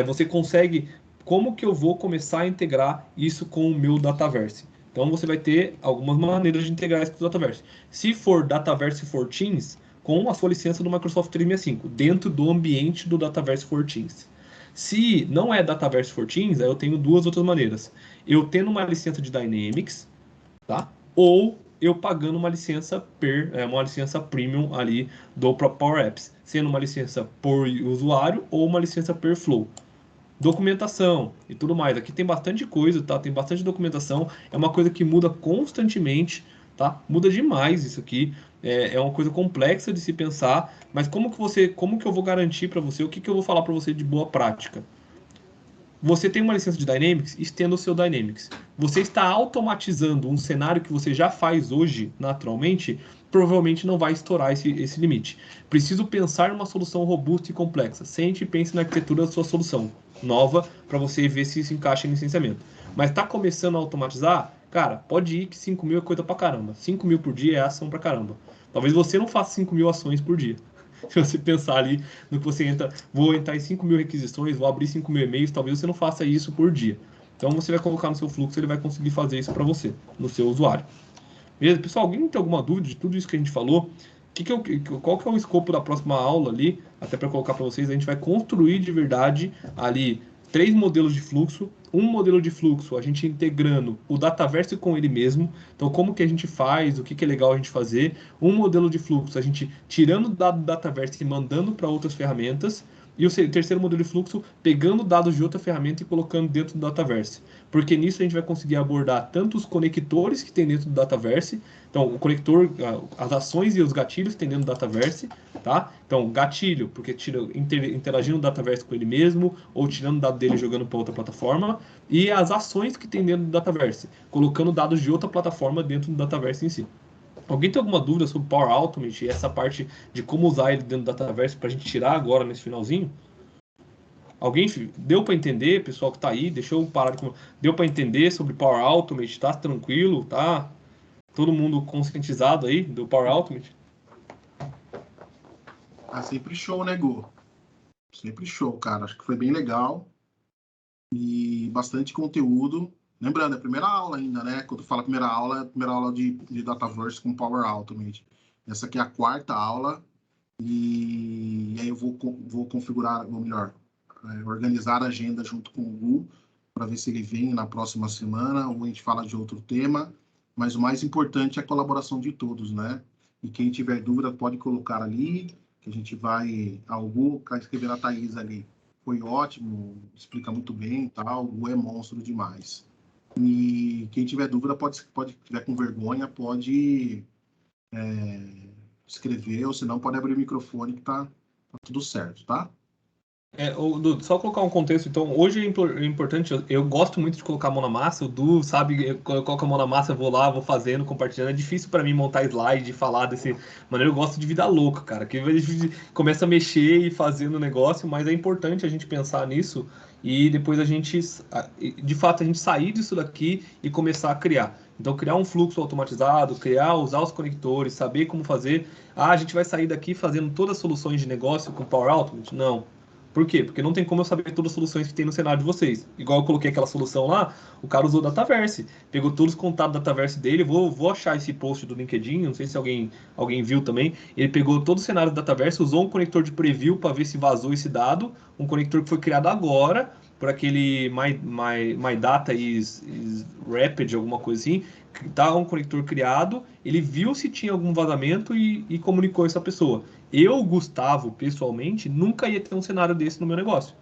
Você consegue, como que eu vou começar a integrar isso com o meu Dataverse? Então, você vai ter algumas maneiras de integrar isso com o Dataverse. Se for Dataverse for Teams, com a sua licença do Microsoft 365, dentro do ambiente do Dataverse for Teams. Se não é Dataverse for Teams, aí eu tenho duas outras maneiras. Eu tendo uma licença de Dynamics, tá? Ou eu pagando uma licença uma licença premium ali do próprio Power Apps, sendo uma licença por usuário ou uma licença per flow. Documentação e tudo mais. Aqui tem bastante coisa, tá? Tem bastante documentação. É uma coisa que muda constantemente, tá? Muda demais isso aqui. É uma coisa complexa de se pensar, mas como que eu vou garantir para você, o que eu vou falar para você de boa prática? Você tem uma licença de Dynamics, estenda o seu Dynamics. Você está automatizando um cenário que você já faz hoje, naturalmente, provavelmente não vai estourar esse limite. Preciso pensar em uma solução robusta e complexa. Sente e pense na arquitetura da sua solução nova para você ver se isso encaixa em licenciamento. Mas está começando a automatizar? Cara, pode ir que 5 mil é coisa pra caramba. 5 mil por dia é ação pra caramba. Talvez você não faça 5 mil ações por dia. Se você pensar ali no que você entra, vou entrar em 5 mil requisições, vou abrir 5 mil e-mails, talvez você não faça isso por dia. Então você vai colocar no seu fluxo, ele vai conseguir fazer isso para você, no seu usuário. Beleza? Pessoal, alguém tem alguma dúvida de tudo isso que a gente falou? Qual que é o escopo da próxima aula ali? Até para colocar para vocês, a gente vai construir de verdade ali 3 modelos de fluxo. Um modelo de fluxo, a gente integrando o Dataverse com ele mesmo. Então, como que a gente faz, o que é legal a gente fazer. Um modelo de fluxo, a gente tirando o dado do Dataverse e mandando para outras ferramentas. E o terceiro modelo de fluxo, pegando dados de outra ferramenta e colocando dentro do Dataverse. Porque nisso a gente vai conseguir abordar tanto os conectores que tem dentro do Dataverse, então o conector, as ações e os gatilhos que tem dentro do Dataverse, tá? Então, gatilho, porque interagindo no Dataverse com ele mesmo, ou tirando dado dele e jogando para outra plataforma, e as ações que tem dentro do Dataverse, colocando dados de outra plataforma dentro do Dataverse em si. Alguém tem alguma dúvida sobre Power Automate e essa parte de como usar ele dentro do Dataverse para a gente tirar agora nesse finalzinho? Alguém deu para entender, pessoal que está aí? Deixa eu parar de... Deu para entender sobre Power Automate? Tá tranquilo? Tá todo mundo conscientizado aí do Power Automate? Ah, sempre show, né, Gu? Sempre show, cara. Acho que foi bem legal. E bastante conteúdo. Lembrando, é a primeira aula ainda, né? Quando fala primeira aula, é a primeira aula de Dataverse com Power Automate. Essa aqui é a quarta aula. E aí eu vou configurar, ou melhor, organizar a agenda junto com o Gu, para ver se ele vem na próxima semana, ou a gente fala de outro tema. Mas o mais importante é a colaboração de todos, né? E quem tiver dúvida pode colocar ali, que a gente vai... O Gu vai escrever a Thaís ali. Foi ótimo, explica muito bem e tal, o Gu é monstro demais. E quem tiver dúvida, pode tiver com vergonha, pode escrever, ou senão pode abrir o microfone que tá tudo certo, tá? Dudu, só colocar um contexto, então, hoje é importante, eu gosto muito de colocar a mão na massa, o Du sabe, eu coloco a mão na massa, eu vou lá, vou fazendo, compartilhando, é difícil para mim montar slide e falar desse maneira, eu gosto de vida louca, cara, que a gente começa a mexer e fazendo o negócio, mas é importante a gente pensar nisso e depois a gente, de fato, a gente sair disso daqui e começar a criar. Então, criar um fluxo automatizado, usar os conectores, saber como fazer. A gente vai sair daqui fazendo todas as soluções de negócio com Power Automate? Não. Por quê? Porque não tem como eu saber todas as soluções que tem no cenário de vocês. Igual eu coloquei aquela solução lá, o cara usou Dataverse. Pegou todos os contatos da Dataverse dele, vou achar esse post do LinkedIn, não sei se alguém viu também. Ele pegou todo o cenário da Dataverse, usou um conector de preview para ver se vazou esse dado, um conector que foi criado agora, por aquele My Data is Rapid, alguma coisa assim, tá um conector criado, ele viu se tinha algum vazamento e comunicou essa pessoa. Eu, Gustavo, pessoalmente, nunca ia ter um cenário desse no meu negócio.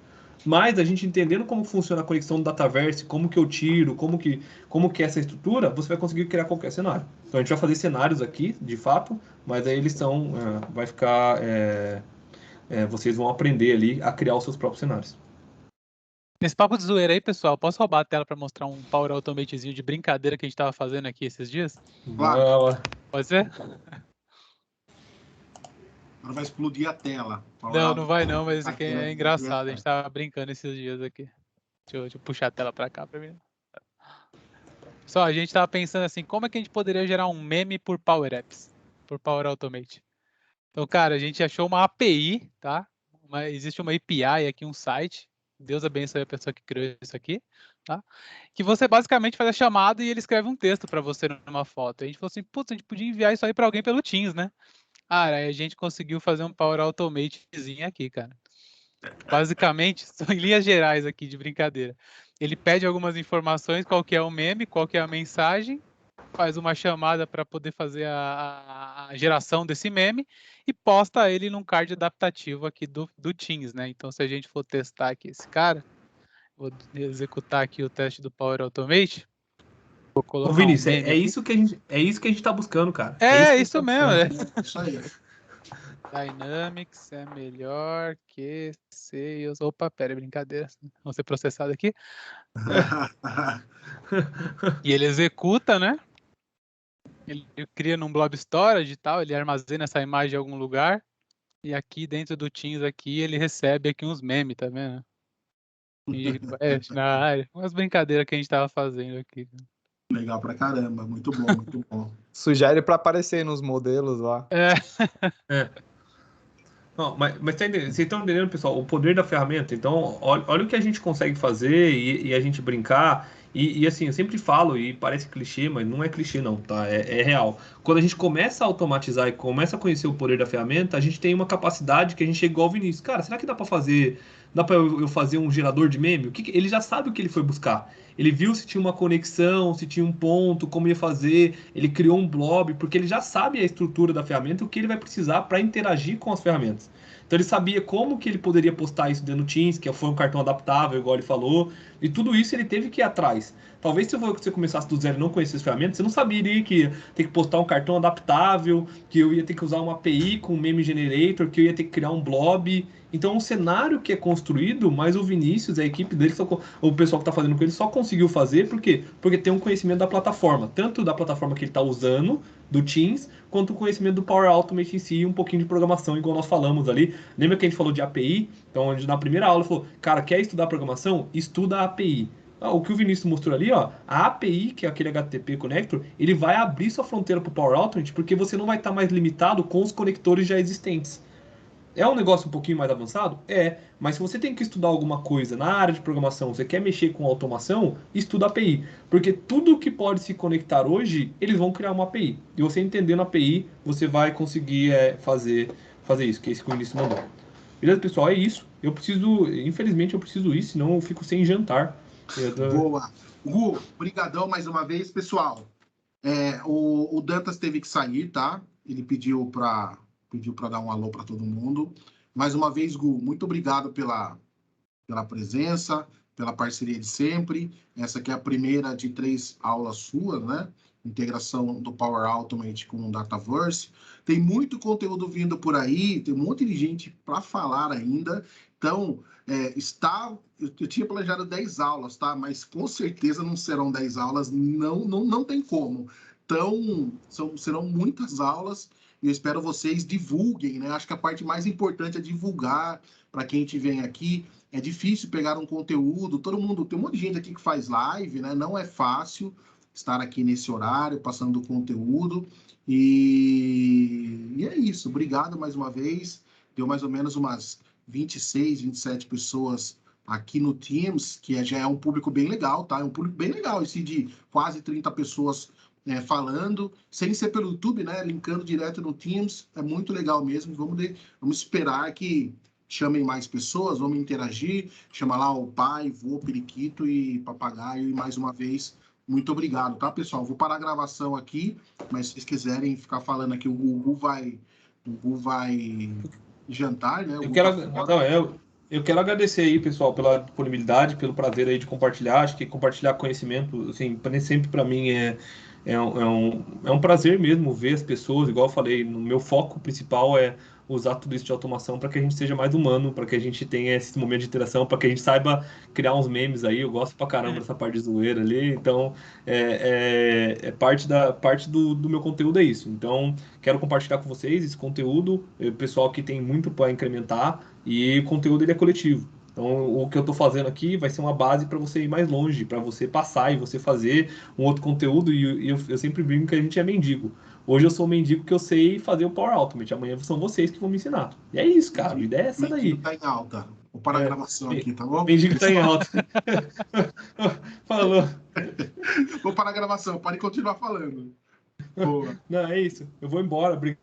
Mas a gente entendendo como funciona a conexão do Dataverse, como que eu tiro, como que é essa estrutura, você vai conseguir criar qualquer cenário. Então a gente vai fazer cenários aqui, de fato, mas aí eles são, vai ficar, vocês vão aprender ali a criar os seus próprios cenários. Nesse papo de zoeira aí, pessoal, posso roubar a tela para mostrar um Power Automatezinho de brincadeira que a gente tava fazendo aqui esses dias? Claro. Pode ser? Agora vai explodir a tela. Não vai não, mas isso aqui é engraçado. A gente tava brincando esses dias aqui. Deixa eu puxar a tela para cá para mim. Só, a gente tava pensando assim, como é que a gente poderia gerar um meme por Power Apps? Por Power Automate. Então, cara, a gente achou uma API, tá? Existe uma API aqui, um site. Deus abençoe a pessoa que criou isso aqui, tá? Que você basicamente faz a chamada e ele escreve um texto para você numa foto. A gente falou assim, putz, a gente podia enviar isso aí para alguém pelo Teams, né? Aí a gente conseguiu fazer um Power Automatezinho aqui, cara. Basicamente, são em linhas gerais aqui, de brincadeira. Ele pede algumas informações, qual que é o meme, qual que é a mensagem, faz uma chamada para poder fazer a geração desse meme e posta ele num card adaptativo aqui do Teams, né? Então, se a gente for testar aqui esse cara, vou executar aqui o teste do Power Automate. Vou colocar Vinícius, é isso que a gente tá buscando, cara. Isso mesmo. Isso aí. Dynamics é melhor que Sales. Opa, pera, brincadeira. Vamos ser processados aqui. E ele executa, né? Ele cria num blob storage e tal, ele armazena essa imagem em algum lugar. E aqui dentro do Teams aqui, ele recebe aqui uns memes, tá vendo? E na área. Umas brincadeiras que a gente tava fazendo aqui. Legal pra caramba, muito bom, muito bom. Sugere para aparecer nos modelos lá. Não, mas vocês estão entendendo, pessoal, o poder da ferramenta? Então, olha o que a gente consegue fazer e a gente brincar. E assim, eu sempre falo, e parece clichê, mas não é clichê não, tá? É real. Quando a gente começa a automatizar e começa a conhecer o poder da ferramenta, a gente tem uma capacidade que a gente chega igual ao Vinícius. Cara, será que dá para fazer Dá para eu fazer um gerador de meme? Ele já sabe o que ele foi buscar. Ele viu se tinha uma conexão, se tinha um ponto, como ia fazer. Ele criou um blob, porque ele já sabe a estrutura da ferramenta e o que ele vai precisar para interagir com as ferramentas. Então ele sabia como que ele poderia postar isso dentro do Teams, que foi um cartão adaptável, igual ele falou, e tudo isso ele teve que ir atrás. Talvez se você começasse do zero e não conhecesse as ferramentas, você não saberia que ia ter que postar um cartão adaptável, que eu ia ter que usar uma API com um meme generator, que eu ia ter que criar um blob. Então, um cenário que é construído, mas o Vinícius, a equipe dele, o pessoal que está fazendo com ele, só conseguiu fazer, por quê? Porque tem um conhecimento da plataforma, tanto da plataforma que ele está usando, do Teams, quanto o conhecimento do Power Automate em si, e um pouquinho de programação, igual nós falamos ali. Lembra que a gente falou de API? Então, na primeira aula, falou, cara, quer estudar programação? Estuda a API. O que o Vinícius mostrou ali, ó, a API, que é aquele HTTP Connector, ele vai abrir sua fronteira para o Power Automate, porque você não vai estar mais limitado com os conectores já existentes. É um negócio um pouquinho mais avançado? É, mas se você tem que estudar alguma coisa na área de programação, você quer mexer com automação, estuda API. Porque tudo que pode se conectar hoje, eles vão criar uma API. E você entendendo a API, você vai conseguir fazer isso, que é isso que o Vinícius mandou. Beleza, pessoal? É isso. Infelizmente eu preciso ir, senão eu fico sem jantar. Boa. Gu, brigadão mais uma vez. Pessoal, o Dantas teve que sair, tá? Ele pediu para dar um alô para todo mundo. Mais uma vez, Gu, muito obrigado pela presença, pela parceria de sempre. Essa aqui é a primeira de 3 aulas suas, né? Integração do Power Automate com o Dataverse. Tem muito conteúdo vindo por aí, tem um monte de gente para falar ainda. Então, eu tinha planejado 10 aulas, tá? Mas com certeza não serão 10 aulas, não tem como. Então, serão muitas aulas. E eu espero vocês divulguem, né? Acho que a parte mais importante é divulgar para quem te vem aqui. É difícil pegar um conteúdo, tem um monte de gente aqui que faz live, né? Não é fácil estar aqui nesse horário, passando conteúdo. E é isso. Obrigado mais uma vez. Deu mais ou menos umas 26, 27 pessoas aqui no Teams, que já é um público bem legal, tá? É um público bem legal, esse de quase 30 pessoas falando, sem ser pelo YouTube, né? Linkando direto no Teams, é muito legal mesmo. Vamos esperar que chamem mais pessoas, vamos interagir, chama lá o pai, vô, periquito e papagaio, e mais uma vez, muito obrigado, tá, pessoal? Vou parar a gravação aqui, mas se vocês quiserem ficar falando aqui, o Gugu vai jantar, né? Eu quero agradecer aí, pessoal, pela disponibilidade, pelo prazer aí de compartilhar. Acho que compartilhar conhecimento, assim, sempre para mim é um prazer mesmo ver as pessoas, igual eu falei, no meu foco principal é usar tudo isso de automação para que a gente seja mais humano, para que a gente tenha esse momento de interação, para que a gente saiba criar uns memes aí. Eu gosto pra caramba dessa parte de zoeira ali, então parte do meu conteúdo é isso. Então, quero compartilhar com vocês esse conteúdo, o pessoal que tem muito para incrementar, e o conteúdo ele é coletivo. Então, o que eu estou fazendo aqui vai ser uma base para você ir mais longe, para você passar e você fazer um outro conteúdo. E eu sempre brinco que a gente é mendigo. Hoje eu sou um mendigo que eu sei fazer o Power Automate. Amanhã são vocês que vão me ensinar. E é isso, cara. A ideia é essa daí. Mendigo tá em alta. Vou parar a gravação aqui, tá bom? Mendigo tá em alta. Falou. Vou parar a gravação. Pare continuar falando. Boa. Não, é isso. Eu vou embora. Obrigado.